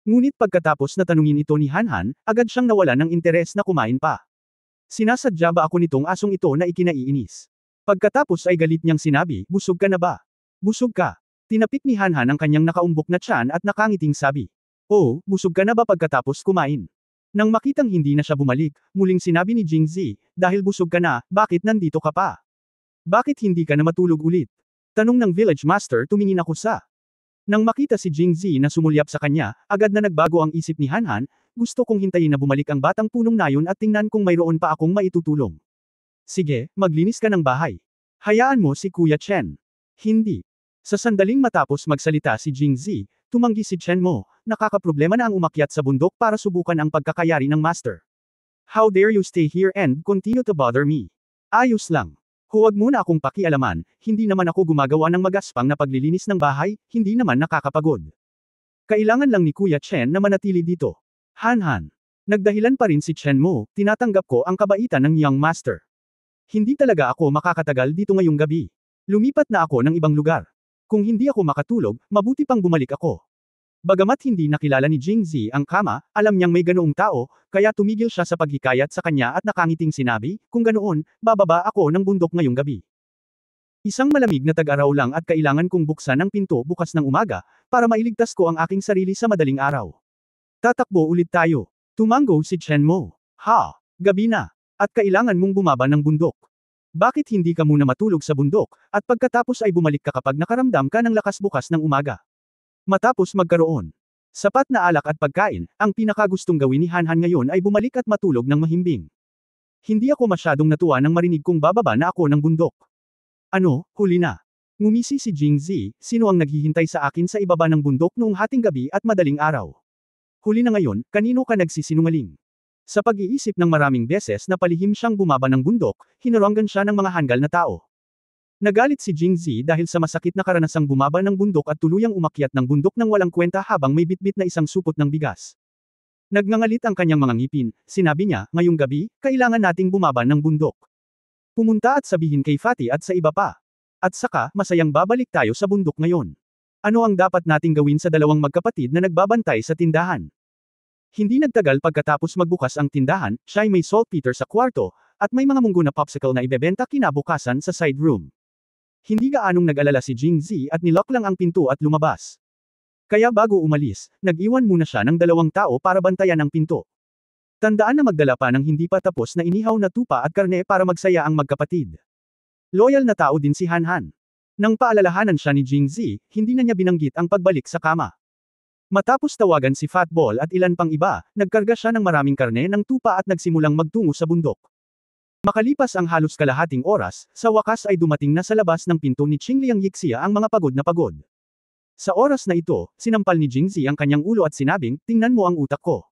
Ngunit pagkatapos na tanungin ito ni Han Han, agad siyang nawala ng interes na kumain pa. Sinasadya ba ako nitong asong ito na ikinaiinis? Pagkatapos ay galit niyang sinabi, busog ka na ba? Busog ka. Tinapik ni Han Han ang kanyang nakaumbok na tiyan at nakangiting sabi. Oh, busog ka na ba pagkatapos kumain? Nang makitang hindi na siya bumalik, muling sinabi ni Jingzi, dahil busog ka na, bakit nandito ka pa? Bakit hindi ka na matulog ulit? Tanong ng village master tumingin ako sa. Nang makita si Jingzi na sumulyap sa kanya, agad na nagbago ang isip ni Han Han, gusto kong hintayin na bumalik ang batang punong nayon at tingnan kung mayroon pa akong maitutulong. Sige, maglinis ka ng bahay. Hayaan mo si Kuya Chen. Hindi. Sa sandaling matapos magsalita si Jingzi, tumanggi si Chen Mo, nakakaproblema na ang umakyat sa bundok para subukan ang pagkakayari ng master. How dare you stay here and continue to bother me? Ayos lang. Huwag mo na akong pakialaman, hindi naman ako gumagawa ng magaspang na paglilinis ng bahay, hindi naman nakakapagod. Kailangan lang ni Kuya Chen na manatili dito. Han Han. Nagdahilan pa rin si Chen Mo, tinatanggap ko ang kabaitan ng young master. Hindi talaga ako makakatagal dito ngayong gabi. Lumipat na ako ng ibang lugar. Kung hindi ako makatulog, mabuti pang bumalik ako. Bagamat hindi nakilala ni Jingzi ang kama, alam niyang may ganoong tao, kaya tumigil siya sa paghikayat sa kanya at nakangiting sinabi, kung ganoon, bababa ako ng bundok ngayong gabi. Isang malamig na tag-araw lang at kailangan kong buksan ang pinto bukas ng umaga, para mailigtas ko ang aking sarili sa madaling araw. Tatakbo ulit tayo. Tumango si Chen Mo. Ha, gabi na. At kailangan mong bumaba ng bundok. Bakit hindi ka muna matulog sa bundok, at pagkatapos ay bumalik ka kapag nakaramdam ka ng lakas bukas ng umaga? Matapos magkaroon sapat na alak at pagkain, ang pinakagustong gawin ni Han Han ngayon ay bumalik at matulog ng mahimbing. Hindi ako masyadong natuwa nang marinig kong bababa na ako ng bundok. Ano, huli na. Ngumisi si Jingzi, sino ang naghihintay sa akin sa ibaba ng bundok noong hating gabi at madaling araw? Huli na ngayon, kanino ka nagsisinungaling? Sa pag-iisip ng maraming beses na palihim siyang bumaba ng bundok, hinaranggan siya ng mga hanggal na tao. Nagalit si Jingzi dahil sa masakit na karanasang bumaba ng bundok at tuluyang umakyat ng bundok ng walang kwenta habang may bitbit na isang supot ng bigas. Nagngangalit ang kanyang mga ngipin, sinabi niya, ngayong gabi, kailangan nating bumaba ng bundok. Pumunta at sabihin kay Fatty at sa iba pa. At saka, masayang babalik tayo sa bundok ngayon. Ano ang dapat nating gawin sa dalawang magkapatid na nagbabantay sa tindahan? Hindi nagtagal pagkatapos magbukas ang tindahan, siya ay may saltpeter sa kwarto, at may mga munggo na popsicle na ibebenta kinabukasan sa side room. Hindi gaanong nag-alala si Jingzi at nilock lang ang pinto at lumabas. Kaya bago umalis, nag-iwan muna siya ng 2 tao para bantayan ang pinto. Tandaan na magdala pa ng hindi pa tapos na inihaw na tupa at karne para magsaya ang magkapatid. Loyal na tao din si Han Han. Nang paalalahanan siya ni Jingzi, hindi na niya binanggit ang pagbalik sa kama. Matapos tawagan si Fatball at ilan pang iba, nagkarga siya ng maraming karne ng tupa at nagsimulang magtungo sa bundok. Makalipas ang halos kalahating oras, sa wakas ay dumating na sa labas ng pinto ni Qingliang Yixia ang mga pagod na pagod. Sa oras na ito, sinampal ni Jingzi ang kanyang ulo at sinabing, tingnan mo ang utak ko.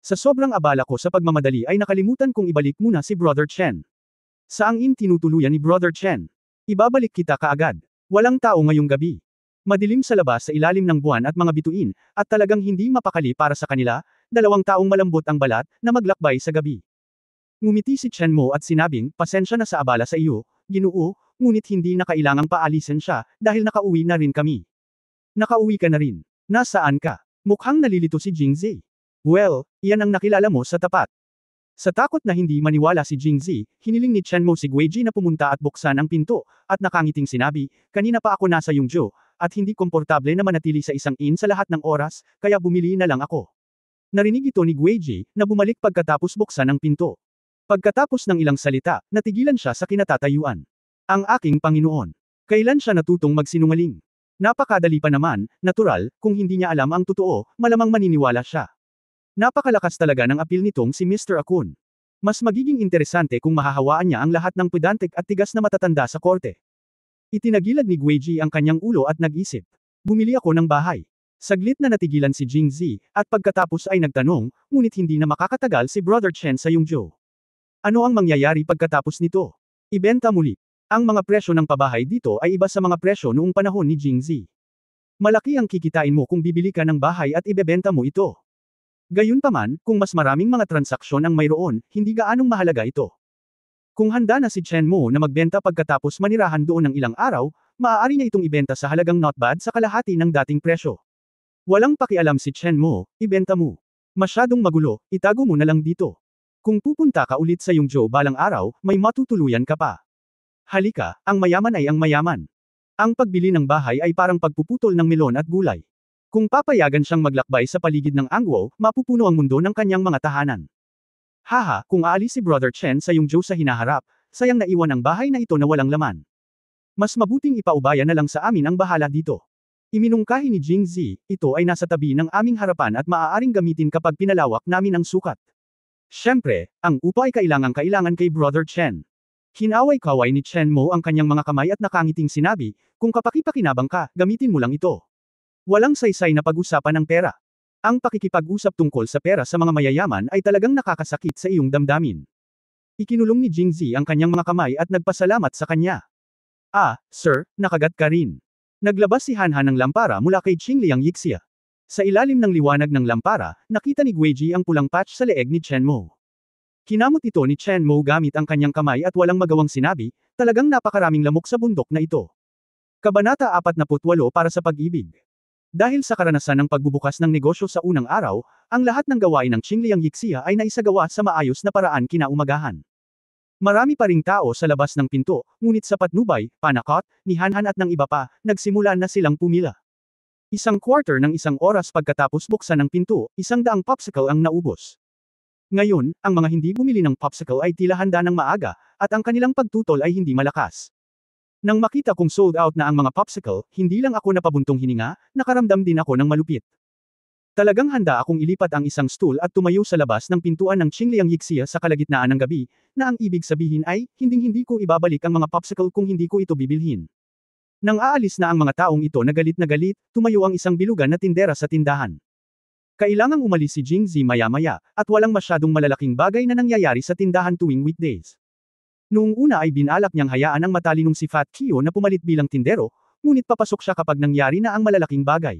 Sa sobrang abala ko sa pagmamadali ay nakalimutan kong ibalik muna si Brother Chen. Saang in tinutuluyan ni Brother Chen? Ibabalik kita kaagad. Walang tao ngayong gabi. Madilim sa labas sa ilalim ng buwan at mga bituin, at talagang hindi mapakali para sa kanila, 2 taong malambot ang balat, na maglakbay sa gabi. Ngumiti si Chen Mo at sinabing, pasensya na sa abala sa iyo, Ginoo, ngunit hindi na kailangang paalisin siya, dahil nakauwi na rin kami. Nakauwi ka na rin. Nasaan ka? Mukhang nalilito si Jingzi. Well, iyan ang nakilala mo sa tapat. Sa takot na hindi maniwala si Jingzi, hiniling ni Chen Mo si Guiji na pumunta at buksan ang pinto, at nakangiting sinabi, kanina pa ako nasa Yongzhou, at hindi komportable na manatili sa isang inn sa lahat ng oras, kaya bumili na lang ako. Narinig ito ni Guiji, na bumalik pagkatapos buksan ang pinto. Pagkatapos ng ilang salita, natigilan siya sa kinatatayuan. Ang aking Panginoon. Kailan siya natutong magsinungaling? Napakadali pa naman, natural, kung hindi niya alam ang totoo, malamang maniniwala siya. Napakalakas talaga ng apil nitong si Mr. Akun. Mas magiging interesante kung mahahawaan niya ang lahat ng pedantic at tigas na matatanda sa korte. Itinagilad ni Guiji ang kanyang ulo at nag-isip. Bumili ako ng bahay. Saglit na natigilan si Jingzi, at pagkatapos ay nagtanong, ngunit hindi na makakatagal si Brother Chen sa Yongzhou. Ano ang mangyayari pagkatapos nito? Ibenta muli. Ang mga presyo ng pabahay dito ay iba sa mga presyo noong panahon ni Jingzi. Malaki ang kikitain mo kung bibili ka ng bahay at ibebenta mo ito. Gayunpaman, kung mas maraming mga transaksyon ang mayroon, hindi gaanong mahalaga ito. Kung handa na si Chen Mo na magbenta pagkatapos manirahan doon ng ilang araw, maaari niya itong ibenta sa halagang not bad sa kalahati ng dating presyo. Walang pakialam si Chen Mo, ibenta mo. Masyadong magulo, itago mo na lang dito. Kung pupunta ka ulit sa Yongzhou balang araw, may matutuluyan ka pa. Halika, ang mayaman ay ang mayaman. Ang pagbili ng bahay ay parang pagpuputol ng melon at gulay. Kung papayagan siyang maglakbay sa paligid ng Angguo, mapupuno ang mundo ng kanyang mga tahanan. Haha, kung aalis si Brother Chen sa Yongzhou sa hinaharap, sayang naiwan ang bahay na ito na walang laman. Mas mabuting ipaubaya na lang sa amin ang bahala dito. Iminungkahi ni Jingzi, ito ay nasa tabi ng aming harapan at maaaring gamitin kapag pinalawak namin ang sukat. Siyempre, ang upa ay kailangan kay Brother Chen. Hinaway-kaway ni Chen Mo ang kanyang mga kamay at nakangiting sinabi, kung kapakipakinabang ka, gamitin mo lang ito. Walang saysay na pag-usapan ng pera. Ang pakikipag-usap tungkol sa pera sa mga mayayaman ay talagang nakakasakit sa iyong damdamin. Ikinulong ni Jingzi ang kanyang mga kamay at nagpasalamat sa kanya. Ah, sir, nakagat ka rin. Naglabas si Hanhan ng lampara mula kay Qingliang Yixia. Sa ilalim ng liwanag ng lampara, nakita ni Guiji ang pulang patch sa leeg ni Chen Mo. Kinamot ito ni Chen Mo gamit ang kanyang kamay at walang magawang sinabi, talagang napakaraming lamok sa bundok na ito. Kabanata 48 para sa pag-ibig. Dahil sa karanasan ng pagbubukas ng negosyo sa unang araw, ang lahat ng gawain ng Qingliang Yixia ay naisagawa sa maayos na paraan kinaumagahan. Marami pa ring tao sa labas ng pinto, ngunit sa patnubay, panakot, ni Hanhan at ng iba pa, nagsimula na silang pumila. 1/4 ng 1 oras pagkatapos buksan ng pinto, 100 popsicle ang naubos. Ngayon, ang mga hindi bumili ng popsicle ay tila handa ng maaga, at ang kanilang pagtutol ay hindi malakas. Nang makita kong sold out na ang mga popsicle, hindi lang ako napabuntong hininga, nakaramdam din ako ng malupit. Talagang handa akong ilipat ang isang stool at tumayo sa labas ng pintuan ng Qingliang Yixia sa kalagitnaan ng gabi, na ang ibig sabihin ay, hinding-hindi ko ibabalik ang mga popsicle kung hindi ko ito bibilhin. Nang aalis na ang mga taong ito na galit, tumayo ang isang bilugan na tindera sa tindahan. Kailangang umalis si Jingzi maya-maya, at walang masyadong malalaking bagay na nangyayari sa tindahan tuwing weekdays. Noong una ay binalak niyang hayaan ang matalinong si Fat Kyo na pumalit bilang tindero, ngunit papasok siya kapag nangyari na ang malalaking bagay.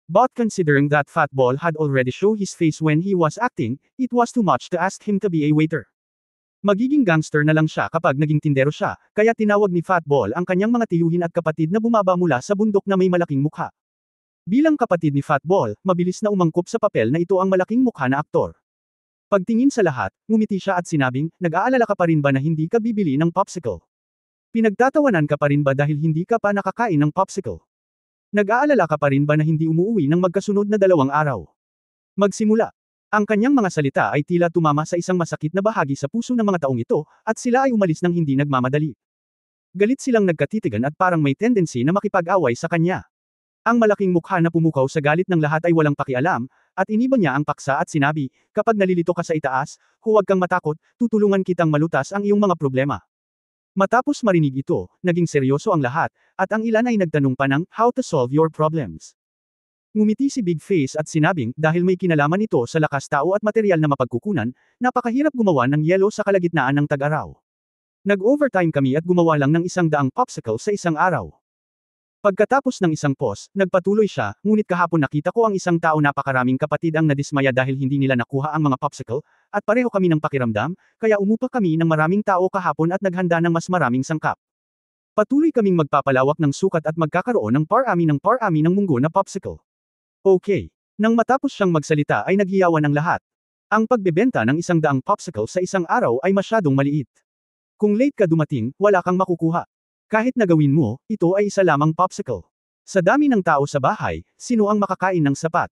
But considering that Fat Ball had already shown his face when he was acting, it was too much to ask him to be a waiter. Magiging gangster na lang siya kapag naging tindero siya, kaya tinawag ni Fat Ball ang kanyang mga tiyuhin at kapatid na bumaba mula sa bundok na may malaking mukha. Bilang kapatid ni Fat Ball, mabilis na umangkop sa papel na ito ang malaking mukha na aktor. Pagtingin sa lahat, ngumiti siya at sinabing, nag-aalala ka pa rin ba na hindi ka bibili ng popsicle? Pinagtatawanan ka pa rin ba dahil hindi ka pa nakakain ng popsicle? Nag-aalala ka pa rin ba na hindi umuuwi ng magkasunod na 2 araw? Magsimula. Ang kanyang mga salita ay tila tumama sa isang masakit na bahagi sa puso ng mga taong ito, at sila ay umalis ng hindi nagmamadali. Galit silang nagkatitigan at parang may tendency na makipag-away sa kanya. Ang malaking mukha na pumukaw sa galit ng lahat ay walang pakialam, at iniba niya ang paksa at sinabi, kapag nalilito ka sa itaas, huwag kang matakot, tutulungan kitang malutas ang iyong mga problema. Matapos marinig ito, naging seryoso ang lahat, at ang ilan ay nagtanong pa ng, how to solve your problems. Ngumiti si Big Face at sinabing, dahil may kinalaman ito sa lakas tao at material na mapagkukunan, napakahirap gumawa ng yelo sa kalagitnaan ng tag-araw. Nag-overtime kami at gumawa lang ng 100 popsicle sa isang araw. Pagkatapos ng isang pause, nagpatuloy siya, ngunit kahapon nakita ko ang isang tao napakaraming kapatid ang nadismaya dahil hindi nila nakuha ang mga popsicle, at pareho kami ng pakiramdam, kaya umupa kami ng maraming tao kahapon at naghanda ng mas maraming sangkap. Patuloy kaming magpapalawak ng sukat at magkakaroon ng parami ng munggo na popsicle. Okay. Nang matapos siyang magsalita ay naghiyawan ang lahat. Ang pagbebenta ng 100 popsicle sa isang araw ay masyadong maliit. Kung late ka dumating, wala kang makukuha. Kahit na gawin mo, ito ay isa lamang popsicle. Sa dami ng tao sa bahay, sino ang makakain ng sapat?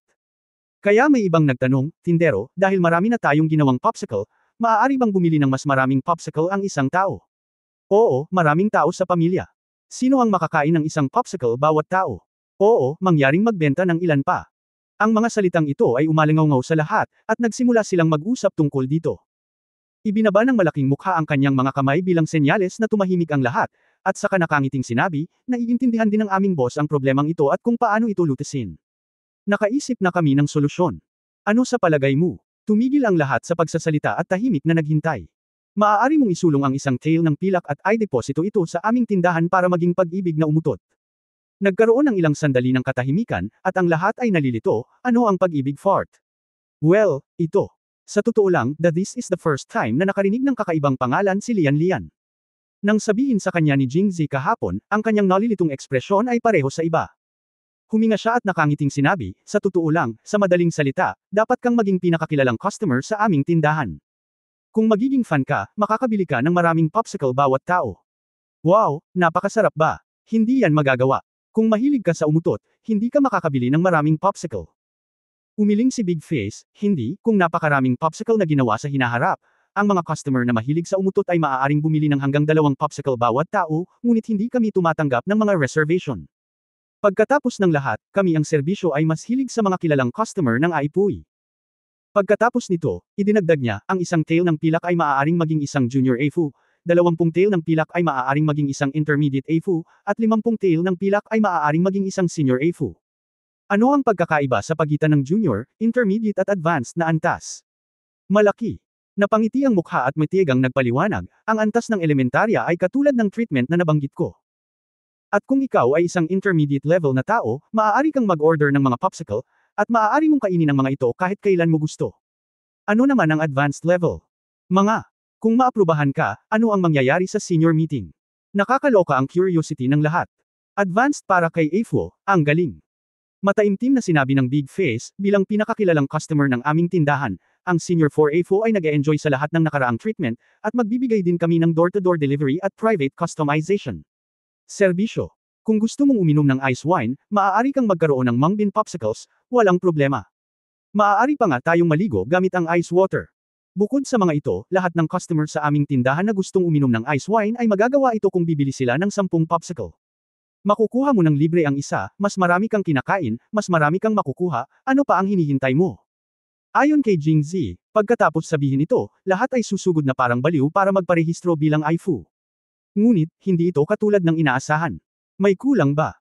Kaya may ibang nagtanong, tindero, dahil marami na tayong ginawang popsicle, maaari bang bumili ng mas maraming popsicle ang isang tao? Oo, maraming tao sa pamilya. Sino ang makakain ng isang popsicle bawat tao? Oo, mangyaring magbenta ng ilan pa. Ang mga salitang ito ay umalingaw sa lahat, at nagsimula silang mag-usap tungkol dito. Ibinaba ng malaking mukha ang kanyang mga kamay bilang senyales na tumahimik ang lahat, at saka nakangiting sinabi, naiintindihan din ng aming boss ang problemang ito at kung paano ito lutasin. Nakaisip na kami ng solusyon. Ano sa palagay mo? Tumigil ang lahat sa pagsasalita at tahimik na naghintay. Maaari mong isulong ang isang tail ng pilak at i-deposito ito sa aming tindahan para maging pag-ibig na umutot. Nagkaroon ng ilang sandali ng katahimikan, at ang lahat ay nalilito, ano ang pag-ibig fart? Well, ito. Sa totoo lang, this is the first time na nakarinig ng kakaibang pangalan si Lian Lian. Nang sabihin sa kanya ni Jingzi kahapon, ang kanyang nalilitong ekspresyon ay pareho sa iba. Huminga siya at nakangiting sinabi, sa totoo lang, sa madaling salita, dapat kang maging pinakakilalang customer sa aming tindahan. Kung magiging fan ka, makakabili ka ng maraming popsicle bawat tao. Wow, napakasarap ba? Hindi yan magagawa. Kung mahilig ka sa umutot, hindi ka makakabili ng maraming popsicle. Umiling si Big Face, hindi, kung napakaraming popsicle na ginawa sa hinaharap. Ang mga customer na mahilig sa umutot ay maaaring bumili ng hanggang 2 popsicle bawat tao, ngunit hindi kami tumatanggap ng mga reservation. Pagkatapos ng lahat, kami ang serbisyo ay mas hilig sa mga kilalang customer ng Aipuy. Pagkatapos nito, idinagdag niya, ang isang tail ng pilak ay maaaring maging isang junior AFU, 20 tail ng pilak ay maaaring maging isang intermediate AFU, at 50 tail ng pilak ay maaaring maging isang senior AFU. Ano ang pagkakaiba sa pagitan ng junior, intermediate at advanced na antas? Malaki. Napangiti ang mukha at matigang nagpaliwanag, ang antas ng elementarya ay katulad ng treatment na nabanggit ko. At kung ikaw ay isang intermediate level na tao, maaari kang mag-order ng mga popsicle, at maaari mong kainin ang mga ito kahit kailan mo gusto. Ano naman ang advanced level? Kung maaprubahan ka, ano ang mangyayari sa senior meeting? Nakakaloka ang curiosity ng lahat. Advanced para kay AFO, ang galing. Mataimtim na sinabi ng Big Face, bilang pinakakilalang customer ng aming tindahan, ang Senior 4 AFO ay nag-e-enjoy sa lahat ng nakaraang treatment, at magbibigay din kami ng door-to-door delivery at private customization. Serbisyo. Kung gusto mong uminom ng ice wine, maaari kang magkaroon ng mung bean popsicles, walang problema. Maaari pa nga tayong maligo gamit ang ice water. Bukod sa mga ito, lahat ng customer sa aming tindahan na gustong uminom ng ice wine ay magagawa ito kung bibili sila ng 10 popsicle. Makukuha mo ng libre ang isa, mas marami kang kinakain, mas marami kang makukuha, ano pa ang hinihintay mo? Ayon kay Jingzi, pagkatapos sabihin ito, lahat ay susugod na parang baliw para magparehistro bilang AIFU. Ngunit, hindi ito katulad ng inaasahan. May kulang ba?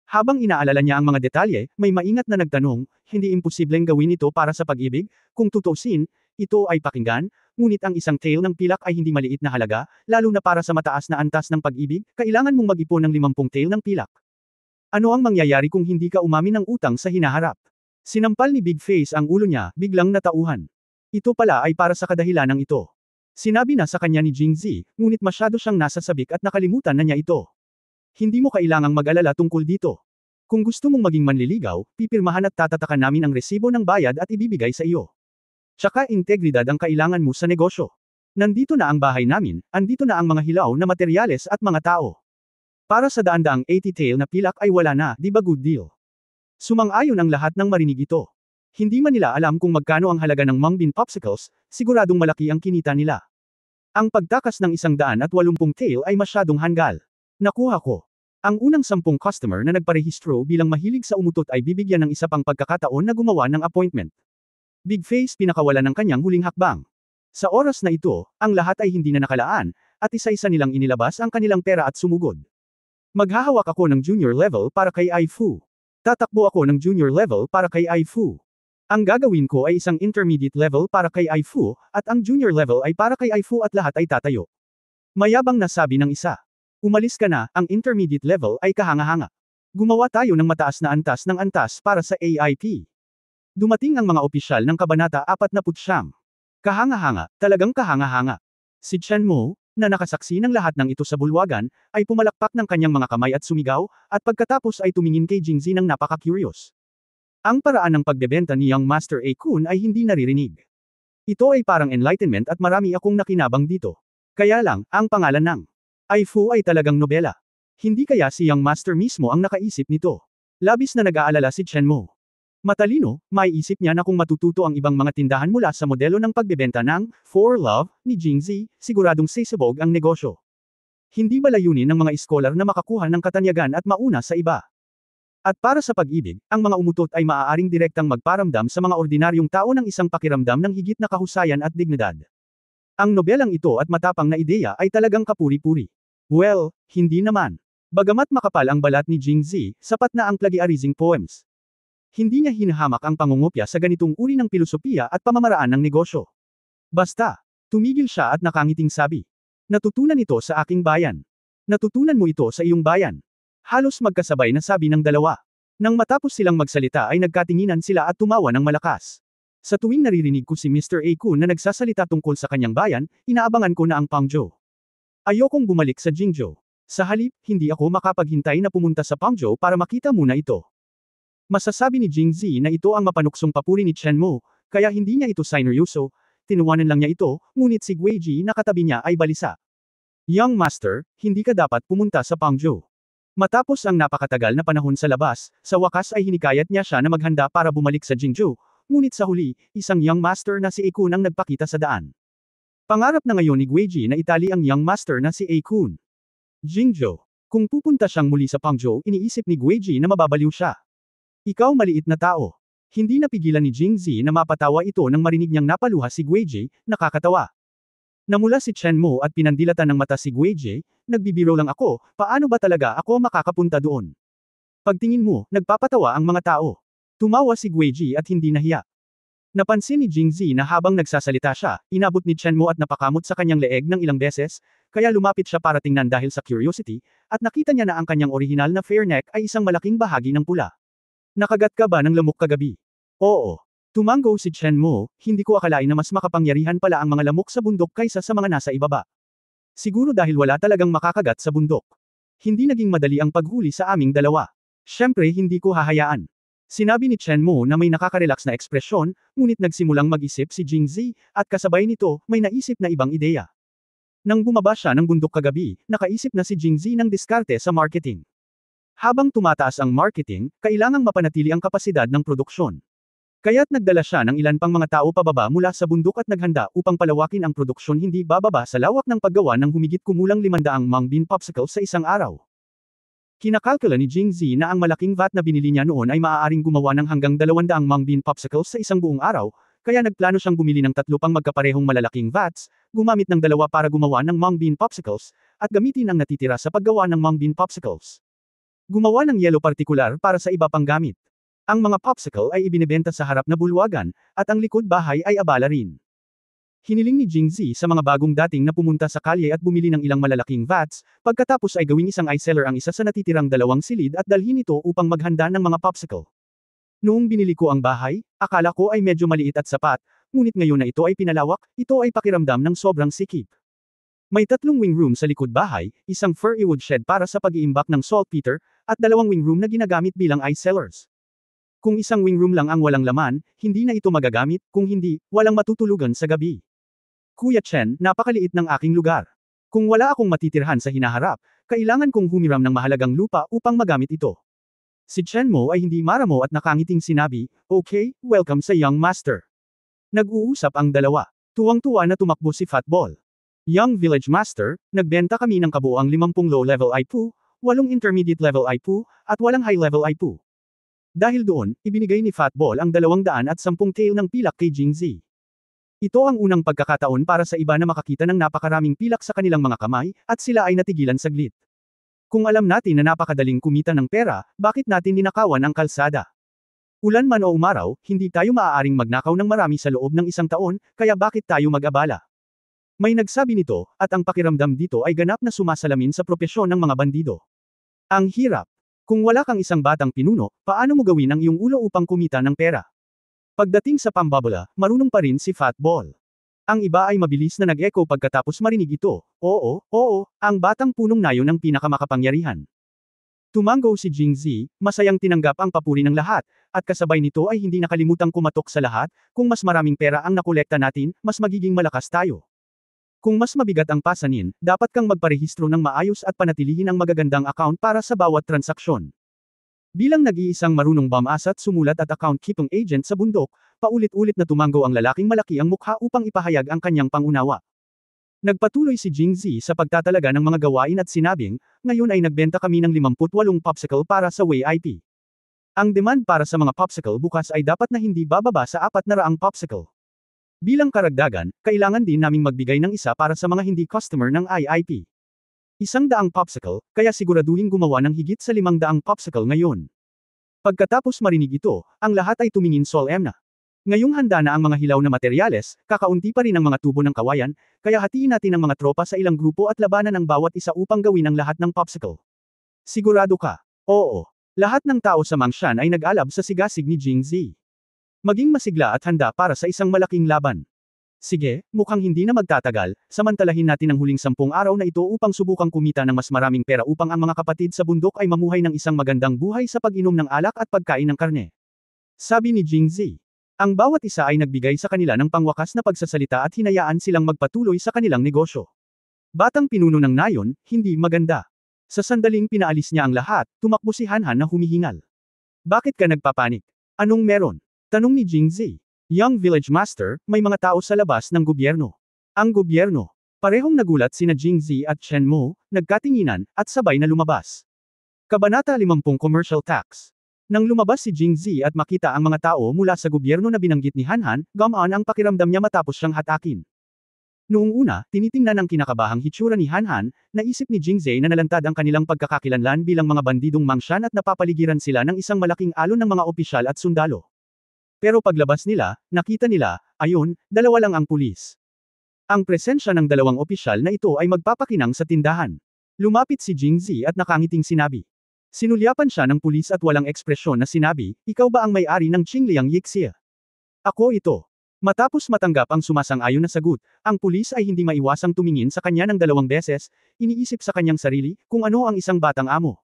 Habang inaalala niya ang mga detalye, may maingat na nagtanong, hindi imposibleng gawin ito para sa pag-ibig, kung tutuusin, ito ay pakinggan, ngunit ang isang tail ng pilak ay hindi maliit na halaga, lalo na para sa mataas na antas ng pag-ibig, kailangan mong mag-ipon ng 50 tail ng pilak. Ano ang mangyayari kung hindi ka umamin ng utang sa hinaharap? Sinampal ni Big Face ang ulo niya, biglang natauhan. Ito pala ay para sa kadahilanang ito. Sinabi na sa kanya ni Jingzi, ngunit masyado siyang nasasabik at nakalimutan na niya ito. Hindi mo kailangang mag-alala tungkol dito. Kung gusto mong maging manliligaw, pipirmahan at tatatakan namin ang resibo ng bayad at ibibigay sa iyo. Tsaka integridad ang kailangan mo sa negosyo. Nandito na ang bahay namin, andito na ang mga hilaw na materyales at mga tao. Para sa daan-daang 80 tail na pilak ay wala na, di ba good deal? Sumang-ayon ang lahat ng marinig ito. Hindi man nila alam kung magkano ang halaga ng mung bean popsicles, siguradong malaki ang kinita nila. Ang pagtakas ng 180 tail ay masyadong hanggal. Nakuha ko. Ang unang 10 customer na nagparehistro bilang mahilig sa umutot ay bibigyan ng isa pang pagkakataon na gumawa ng appointment. Big Face pinakawalan ng kanyang huling hakbang. Sa oras na ito, ang lahat ay hindi na nakalaan, at isa-isa nilang inilabas ang kanilang pera at sumugod. Maghahawak ako ng junior level para kay AIFU. Tatakbo ako ng junior level para kay AIFU. Ang gagawin ko ay isang intermediate level para kay AIFU, at ang junior level ay para kay AIFU at lahat ay tatayo. Mayabang na sabi ng isa. Umalis ka na, ang intermediate level ay kahanga-hanga. Gumawa tayo ng mataas na antas ng antas para sa AIP. Dumating ang mga opisyal ng Kabanata 49. Kahanga-hanga, talagang kahanga-hanga. Si Chen Mo, na nakasaksi ng lahat ng ito sa bulwagan, ay pumalakpak ng kanyang mga kamay at sumigaw, at pagkatapos ay tumingin kay Jingzi ng napaka-curious. Ang paraan ng pagbebenta ni Young Master A. Kun ay hindi naririnig. Ito ay parang enlightenment at marami akong nakinabang dito. Kaya lang, ang pangalan ng Aifu ay talagang nobela. Hindi kaya si Young Master mismo ang nakaisip nito. Labis na nag-aalala si Chen Mo. Matalino, maiisip niya na kung matututo ang ibang mga tindahan mula sa modelo ng pagbebenta ng For Love ni Jingzi, siguradong sisabog ang negosyo. Hindi ba layunin ng mga iskolar na makakuha ng katanyagan at mauna sa iba? At para sa pag-ibig, ang mga umutot ay maaaring direktang magparamdam sa mga ordinaryong tao ng isang pakiramdam ng higit na kahusayan at dignidad. Ang nobelang ito at matapang na ideya ay talagang kapuri-puri. Well, hindi naman. Bagamat makapal ang balat ni Jingzi, sapat na ang plagiarizing poems. Hindi niya hinahamak ang pangungopya sa ganitong uri ng pilosopiya at pamamaraan ng negosyo. Basta, tumigil siya at nakangiting sabi. Natutunan ito sa aking bayan. Natutunan mo ito sa iyong bayan. Halos magkasabay na sabi ng dalawa. Nang matapos silang magsalita ay nagkatinginan sila at tumawa ng malakas. Sa tuwing naririnig ko si Mr. A. Kun na nagsasalita tungkol sa kanyang bayan, inaabangan ko na ang Pangzhou. Ayokong bumalik sa Jingzhou. Sa halip, hindi ako makapaghintay na pumunta sa Pangzhou para makita muna ito. Masasabi ni Jingzi na ito ang mapanuksong papuri ni Chen Mo, kaya hindi niya ito sineryoso, tinuwanan lang niya ito, ngunit si Guiji na katabi niya ay balisa. Young Master, hindi ka dapat pumunta sa Pangzhou. Matapos ang napakatagal na panahon sa labas, sa wakas ay hinikayat niya siya na maghanda para bumalik sa Jingzhou, ngunit sa huli, isang Young Master na si A. Kun ang nagpakita sa daan. Pangarap na ngayon ni Guiji na itali ang Young Master na si A. Kun. Jingzhou. Kung pupunta siyang muli sa Pangzhou, iniisip ni Guiji na mababaliw siya. Ikaw maliit na tao. Hindi napigilan ni Jingzi na mapatawa ito nang marinig niyang napaluha si Guiji, nakakatawa. Namula si Chen Mo at pinandilatan ng mata si Guiji, nagbibiro lang ako, paano ba talaga ako makakapunta doon? Pagtingin mo, nagpapatawa ang mga tao. Tumawa si Guiji at hindi nahiya. Napansin ni Jingzi na habang nagsasalita siya, inabot ni Chen Mo at napakamot sa kanyang leeg ng ilang beses, kaya lumapit siya para tingnan dahil sa curiosity, at nakita niya na ang kanyang orihinal na fair neck ay isang malaking bahagi ng pula. Nakagat ka ba ng lamok kagabi? Oo. Tumanggo si Chen Mo, hindi ko akalain na mas makapangyarihan pala ang mga lamok sa bundok kaysa sa mga nasa ibaba. Siguro dahil wala talagang makakagat sa bundok. Hindi naging madali ang paghuli sa aming dalawa. Siyempre hindi ko hahayaan. Sinabi ni Chen Mo na may nakaka-relax na ekspresyon, ngunit nagsimulang mag-isip si Jingzi, at kasabay nito, may naisip na ibang ideya. Nang bumaba siya ng bundok kagabi, nakaisip na si Jingzi ng diskarte sa marketing. Habang tumataas ang marketing, kailangang mapanatili ang kapasidad ng produksyon. Kaya't nagdala siya ng ilan pang mga tao pababa mula sa bundok at naghanda upang palawakin ang produksyon hindi bababa sa lawak ng paggawa ng humigit kumulang 500 mung bean popsicles sa isang araw. Kinakalkula ni Jingzi na ang malaking vat na binili niya noon ay maaaring gumawa ng hanggang 200 mung bean popsicles sa isang buong araw, kaya nagplano siyang bumili ng 3 pang magkaparehong malalaking vats, gumamit ng 2 para gumawa ng mung bean popsicles, at gamitin ang natitira sa paggawa ng mung bean popsicles. Gumawa ng yelo partikular para sa iba pang gamit. Ang mga popsicle ay ibinebenta sa harap na bulwagan, at ang likod bahay ay abala rin. Hiniling ni Jingzi sa mga bagong dating na pumunta sa kalye at bumili ng ilang malalaking vats, pagkatapos ay gawing isang ice seller ang isa sa natitirang 2 silid at dalhin ito upang maghanda ng mga popsicle. Noong binili ko ang bahay, akala ko ay medyo maliit at sapat, ngunit ngayon na ito ay pinalawak, ito ay pakiramdam ng sobrang sikip. May 3 wing room sa likod bahay, isang furry wood shed para sa pag-iimbak ng saltpeter, at 2 wing room na ginagamit bilang ice cellars. Kung isang wing room lang ang walang laman, hindi na ito magagamit, kung hindi, walang matutulugan sa gabi. Kuya Chen, napakaliit ng aking lugar. Kung wala akong matitirhan sa hinaharap, kailangan kong humiram ng mahalagang lupa upang magamit ito. Si Chen Mo ay hindi maramo at nakangiting sinabi, okay, welcome sa Young Master. Nag-uusap ang dalawa. Tuwang-tuwa na tumakbo si Fatball. Young Village Master, nagbenta kami ng kabuuang 50 low-level IPU, 8 intermediate level IPU, at walang high-level IPU. Dahil doon, ibinigay ni Fatball ang 210 tail ng pilak kay Jingzi. Ito ang unang pagkakataon para sa iba na makakita ng napakaraming pilak sa kanilang mga kamay, at sila ay natigilan saglit. Kung alam natin na napakadaling kumita ng pera, bakit natin ninakawan ang kalsada? Ulan man o umaraw, hindi tayo maaaring magnakaw ng marami sa loob ng isang taon, kaya bakit tayo mag-abala? May nagsabi nito, at ang pakiramdam dito ay ganap na sumasalamin sa propesyon ng mga bandido. Ang hirap. Kung wala kang isang batang pinuno, paano mo gawin ang iyong ulo upang kumita ng pera? Pagdating sa pambabola, marunong pa rin si Fat Ball. Ang iba ay mabilis na nag-echo pagkatapos marinig ito. Oo, oo, ang batang punong nayon ang pinakamakapangyarihan. Tumango si Jingzi, masayang tinanggap ang papuri ng lahat, at kasabay nito ay hindi nakalimutang kumatok sa lahat, kung mas maraming pera ang nakolekta natin, mas magiging malakas tayo. Kung mas mabigat ang pasanin, dapat kang magparehistro ng maayos at panatilihin ang magagandang account para sa bawat transaksyon. Bilang nag-iisang marunong bumasa at sumulat at account keeping agent sa bundok, paulit-ulit na tumango ang lalaking malaki ang mukha upang ipahayag ang kanyang pangunawa. Nagpatuloy si Jingzi sa pagtatalaga ng mga gawain at sinabing, ngayon ay nagbenta kami ng 58 popsicle para sa VIP. Ang demand para sa mga popsicle bukas ay dapat na hindi bababa sa 400 popsicle. Bilang karagdagan, kailangan din naming magbigay ng isa para sa mga hindi customer ng IIP. 100 popsicle, kaya siguraduhin gumawa ng higit sa 500 popsicle ngayon. Pagkatapos marinig ito, ang lahat ay tumingin solemn na. Ngayong handa na ang mga hilaw na materyales, kakaunti pa rin ang mga tubo ng kawayan, kaya hatiin natin ang mga tropa sa ilang grupo at labanan ang bawat isa upang gawin ang lahat ng popsicle. Sigurado ka? Oo. Lahat ng tao sa Mangshan ay nag-alab sa sigasig ni Jingzi. Maging masigla at handa para sa isang malaking laban. Sige, mukhang hindi na magtatagal, samantalahin natin ang huling 10 araw na ito upang subukang kumita ng mas maraming pera upang ang mga kapatid sa bundok ay mamuhay ng isang magandang buhay sa pag-inom ng alak at pagkain ng karne. Sabi ni Jingzi. Ang bawat isa ay nagbigay sa kanila ng pangwakas na pagsasalita at hinayaan silang magpatuloy sa kanilang negosyo. Batang pinuno ng nayon, hindi maganda. Sa sandaling pinaalis niya ang lahat, tumakbo si Hanhan na humihingal. Bakit ka nagpapanik? Anong meron? Tanong ni Jingzi. Young Village Master, may mga tao sa labas ng gobyerno. Ang gobyerno. Parehong nagulat sina Jingzi at Chen Mo, nagkatinginan, at sabay na lumabas. Kabanata 50 Commercial Tax. Nang lumabas si Jingzi at makita ang mga tao mula sa gobyerno na binanggit ni Hanhan, gumaan ang pakiramdam niya matapos siyang hatakin. Noong una, tinitingnan ng kinakabahang hitsura ni Hanhan, naisip ni Jingzi na nalantad ang kanilang pagkakakilanlan bilang mga bandidong Mangshan at napapaligiran sila ng isang malaking alon ng mga opisyal at sundalo. Pero paglabas nila, nakita nila, ayun, dalawa lang ang pulis. Ang presensya ng dalawang opisyal na ito ay magpapakinang sa tindahan. Lumapit si Jingzi at nakangiting sinabi. Sinulyapan siya ng pulis at walang ekspresyon na sinabi, ikaw ba ang may-ari ng Qingliang Yixia? Ako ito. Matapos matanggap ang sumasang-ayon na sagot, ang pulis ay hindi maiwasang tumingin sa kanya ng 2 beses, iniisip sa kanyang sarili, kung ano ang isang batang amo.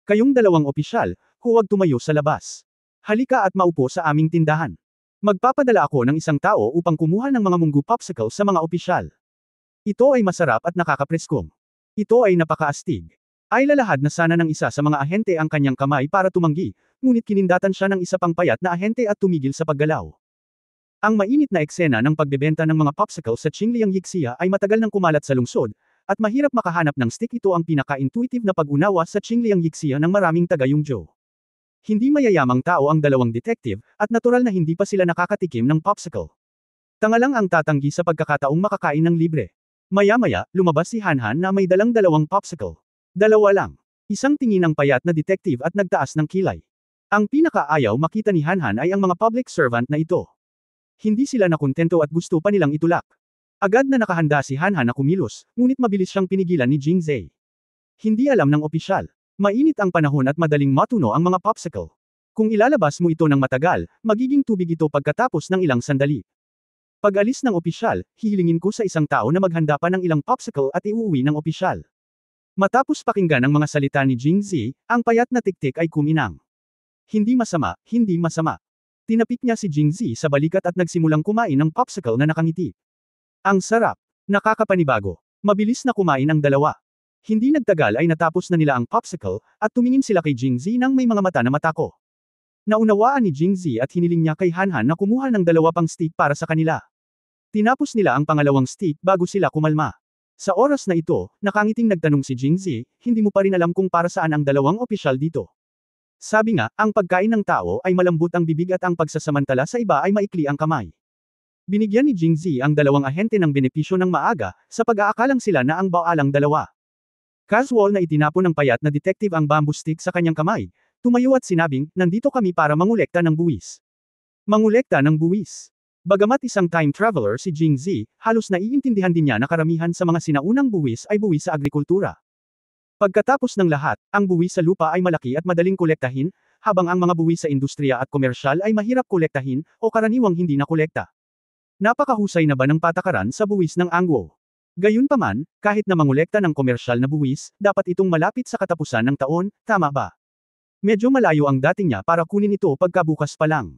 Kayong dalawang opisyal, huwag tumayo sa labas. Halika at maupo sa aming tindahan. Magpapadala ako ng isang tao upang kumuha ng mga munggo popsicle sa mga opisyal. Ito ay masarap at nakakapreskong. Ito ay napakaastig. Ay lalahad na sana ng isa sa mga ahente ang kanyang kamay para tumanggi, ngunit kinindatan siya ng isa pang payat na ahente at tumigil sa paggalaw. Ang mainit na eksena ng pagbebenta ng mga popsicle sa Qingliang Yixia ay matagal nang kumalat sa lungsod, at mahirap makahanap ng stick. Ito ang pinaka-intuitive na pag-unawa sa Qingliang Yixia ng maraming taga-Yungzhou. Hindi mayayamang tao ang dalawang detective, at natural na hindi pa sila nakakatikim ng popsicle. Tanga lang ang tatanggi sa pagkakataong makakain ng libre. Maya-maya, lumabas si Hanhan na may dalang 2 popsicle. 2 lang. Isang tingin ng payat na detective at nagtaas ng kilay. Ang pinakaayaw makita ni Hanhan ay ang mga public servant na ito. Hindi sila nakontento at gusto pa nilang itulak. Agad na nakahanda si Hanhan na kumilos, ngunit mabilis siyang pinigilan ni Jingzi. Hindi alam ng opisyal. Mainit ang panahon at madaling matuno ang mga popsicle. Kung ilalabas mo ito ng matagal, magiging tubig ito pagkatapos ng ilang sandali. Pag-alis ng opisyal, hihilingin ko sa isang tao na maghanda pa ng ilang popsicle at iuwi ng opisyal. Matapos pakinggan ang mga salita ni Jingzi, ang payat na tiktik ay kuminang. Hindi masama, hindi masama. Tinapik niya si Jingzi sa balikat at nagsimulang kumain ng popsicle na nakangiti. Ang sarap. Nakakapanibago. Mabilis na kumain ang dalawa. Hindi nagtagal ay natapos na nila ang popsicle, at tumingin sila kay Jingzi nang may mga mata na matako. Naunawaan ni Jingzi at hiniling niya kay Hanhan na kumuha ng 2 pang stick para sa kanila. Tinapos nila ang pangalawang stick bago sila kumalma. Sa oras na ito, nakangiting nagtanong si Jingzi, hindi mo pa rin alam kung para saan ang 2 opisyal dito. Sabi nga, ang pagkain ng tao ay malambot ang bibig at ang pagsasamantala sa iba ay maikli ang kamay. Binigyan ni Jingzi ang 2 ahente ng benepisyo ng maaga, sa pag-aakalang sila na ang baalang 2. Casual na itinapon ng payat na detective ang bamboo stick sa kanyang kamay, tumayo at sinabing, nandito kami para mangolekta ng buwis. Mangolekta ng buwis. Bagamat isang time traveler si Jingzi, halos naiintindihan din niya na karamihan sa mga sinaunang buwis ay buwis sa agrikultura. Pagkatapos ng lahat, ang buwis sa lupa ay malaki at madaling kolektahin, habang ang mga buwis sa industriya at komersyal ay mahirap kolektahin o karaniwang hindi na kolekta. Napakahusay na ba ng patakaran sa buwis ng Angwo? Gayunpaman, kahit na mangolekta ng komersyal na buwis, dapat itong malapit sa katapusan ng taon, tama ba? Medyo malayo ang dating niya para kunin ito pagkabukas pa lang.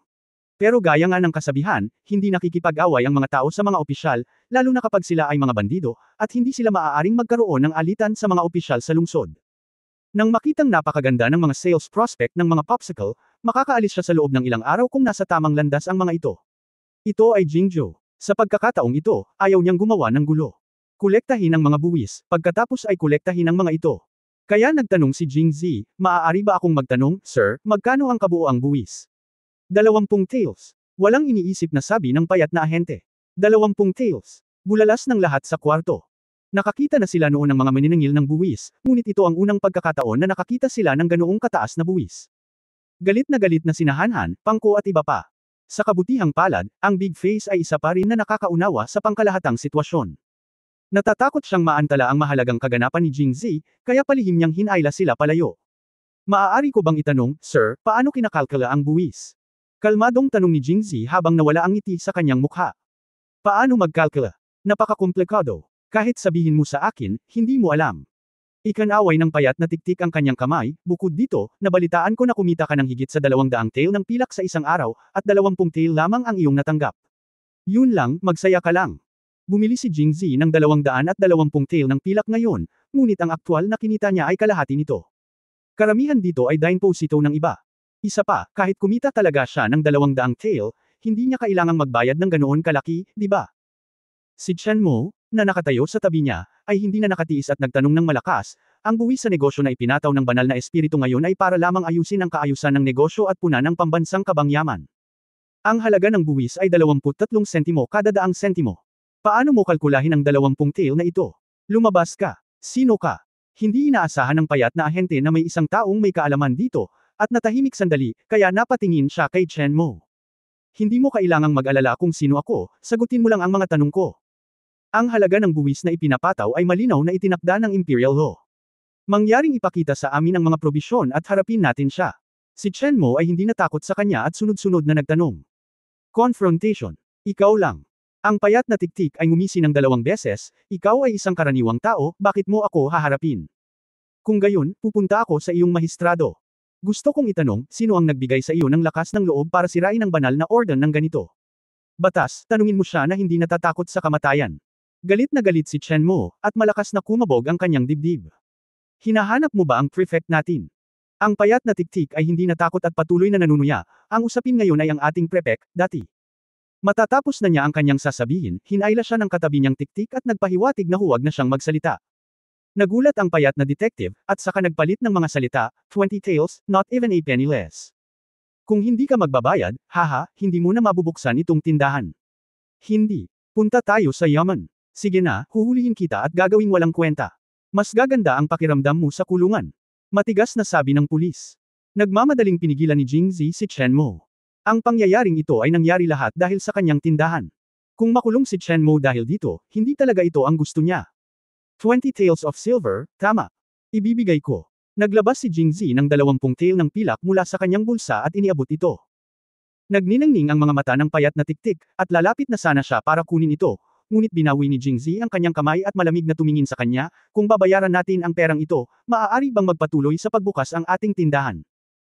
Pero gaya nga ng kasabihan, hindi nakikipag-away ang mga tao sa mga opisyal, lalo na kapag sila ay mga bandido, at hindi sila maaaring magkaroon ng alitan sa mga opisyal sa lungsod. Nang makitang napakaganda ng mga sales prospect ng mga popsicle, makakaalis siya sa loob ng ilang araw kung nasa tamang landas ang mga ito. Ito ay Jingjo. Sa pagkakataong ito, ayaw niyang gumawa ng gulo. Kolektahin ang mga buwis, pagkatapos ay kolektahin ang mga ito. Kaya nagtanong si Jingzi, maaari ba akong magtanong, sir, magkano ang kabuoang buwis? 20 taels. Walang iniisip na sabi ng payat na ahente. 20 taels. Bulalas ng lahat sa kwarto. Nakakita na sila noon ng mga maniningil ng buwis, ngunit ito ang unang pagkakataon na nakakita sila ng ganoong kataas na buwis. Galit na sinahanhan, pangko at iba pa. Sa kabutihang palad, ang big face ay isa pa rin na nakakaunawa sa pangkalahatang sitwasyon. Natatakot siyang maantala ang mahalagang kaganapan ni Jingzi, kaya palihim niyang hinayla sila palayo. Maaari ko bang itanong, sir, paano kinakalkula ang buwis? Kalmadong tanong ni Jingzi habang nawala ang ngiti sa kanyang mukha. Paano magkalkula? Napakakomplikado. Kahit sabihin mo sa akin, hindi mo alam. Ikanaway ng payat na tiktik ang kanyang kamay, bukod dito, nabalitaan ko na kumita ka ng higit sa 200 tael ng pilak sa isang araw, at 20 tael lamang ang iyong natanggap. Yun lang, magsaya ka lang. Bumili si Jingzi ng 220 tael ng pilak ngayon, ngunit ang aktwal na kinita niya ay kalahati nito. Karamihan dito ay deposito ng iba. Isa pa, kahit kumita talaga siya ng 200 tael, hindi niya kailangang magbayad ng ganoon kalaki, di ba? Si Chen Mo, na nakatayo sa tabi niya, ay hindi na nakatiis at nagtanong ng malakas, ang buwis sa negosyo na ipinataw ng banal na espiritu ngayon ay para lamang ayusin ang kaayusan ng negosyo at puna ng pambansang kabangyaman. Ang halaga ng buwis ay 23 sentimo kada daang sentimo. Paano mo kalkulahin ang 20 tael na ito? Lumabas ka. Sino ka? Hindi inaasahan ng payat na ahente na may isang taong may kaalaman dito, at natahimik sandali, kaya napatingin siya kay Chen Mo. Hindi mo kailangang mag-alala kung sino ako, sagutin mo lang ang mga tanong ko. Ang halaga ng buwis na ipinapataw ay malinaw na itinakda ng Imperial Law. Mangyaring ipakita sa amin ang mga probisyon at harapin natin siya. Si Chen Mo ay hindi natakot sa kanya at sunod-sunod na nagtanong. Confrontation. Ikaw lang. Ang payat na tiktik ay ngumisi ng 2 beses, ikaw ay isang karaniwang tao, bakit mo ako haharapin? Kung gayon, pupunta ako sa iyong mahistrado. Gusto kong itanong, sino ang nagbigay sa iyo ng lakas ng loob para sirain ang banal na orden ng ganito? Batas, tanungin mo siya na hindi natatakot sa kamatayan. Galit na galit si Chen Mo, at malakas na kumabog ang kanyang dibdib. Hinahanap mo ba ang prefect natin? Ang payat na tiktik ay hindi natakot at patuloy na nanunuya, ang usapin ngayon ay ang ating prefect, dati. Matatapos na niya ang kanyang sasabihin, hinayla siya ng katabi niyang tiktik at nagpahiwatig na huwag na siyang magsalita. Nagulat ang payat na detective, at saka nagpalit ng mga salita, 20 taels, not even a penny less. Kung hindi ka magbabayad, haha, hindi mo na mabubuksan itong tindahan. Hindi. Punta tayo sa yaman. Sige na, huhulihin kita at gagawing walang kwenta. Mas gaganda ang pakiramdam mo sa kulungan. Matigas na sabi ng pulis. Nagmamadaling pinigilan ni Jingzi si Chen Mo. Ang pangyayaring ito ay nangyari lahat dahil sa kanyang tindahan. Kung makulong si Chen Mo dahil dito, hindi talaga ito ang gusto niya. 20 taels of silver, tama. Ibibigay ko. Naglabas si Jingzi ng 20 tael ng pilak mula sa kanyang bulsa at iniabot ito. Nagniningning ang mga mata ng payat na tiktik, at lalapit na sana siya para kunin ito, ngunit binawi ni Jingzi ang kanyang kamay at malamig na tumingin sa kanya, kung babayaran natin ang perang ito, maaari bang magpatuloy sa pagbukas ang ating tindahan?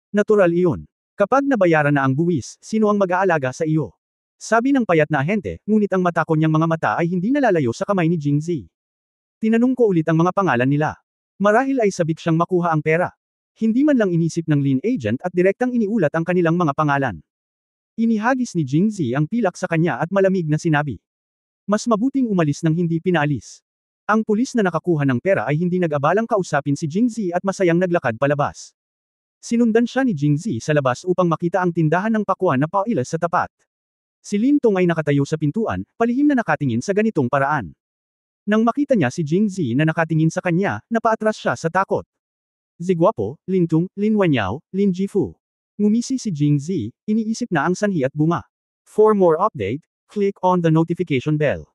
Natural iyon. Kapag nabayaran na ang buwis, sino ang mag-aalaga sa iyo? Sabi ng payat na ahente, ngunit ang mata ko niyang mga mata ay hindi nalalayo sa kamay ni Jingzi. Tinanong ko ulit ang mga pangalan nila. Marahil ay sabik siyang makuha ang pera. Hindi man lang inisip ng lien agent at direktang iniulat ang kanilang mga pangalan. Inihagis ni Jingzi ang pilak sa kanya at malamig na sinabi. Mas mabuting umalis nang hindi pinaalis. Ang pulis na nakakuha ng pera ay hindi nag-abalang kausapin si Jingzi at masayang naglakad palabas. Sinundan siya ni Jingzi sa labas upang makita ang tindahan ng pakuan na pauilas sa tapat. Si Lin Tong ay nakatayo sa pintuan, palihim na nakatingin sa ganitong paraan. Nang makita niya si Jingzi na nakatingin sa kanya, napaatras siya sa takot. Ziguapo, Lin Tong, Lin Wanyao, Lin Jifu. Ngumisi si Jingzi, iniisip na ang sanhi at bunga. For more update, click on the notification bell.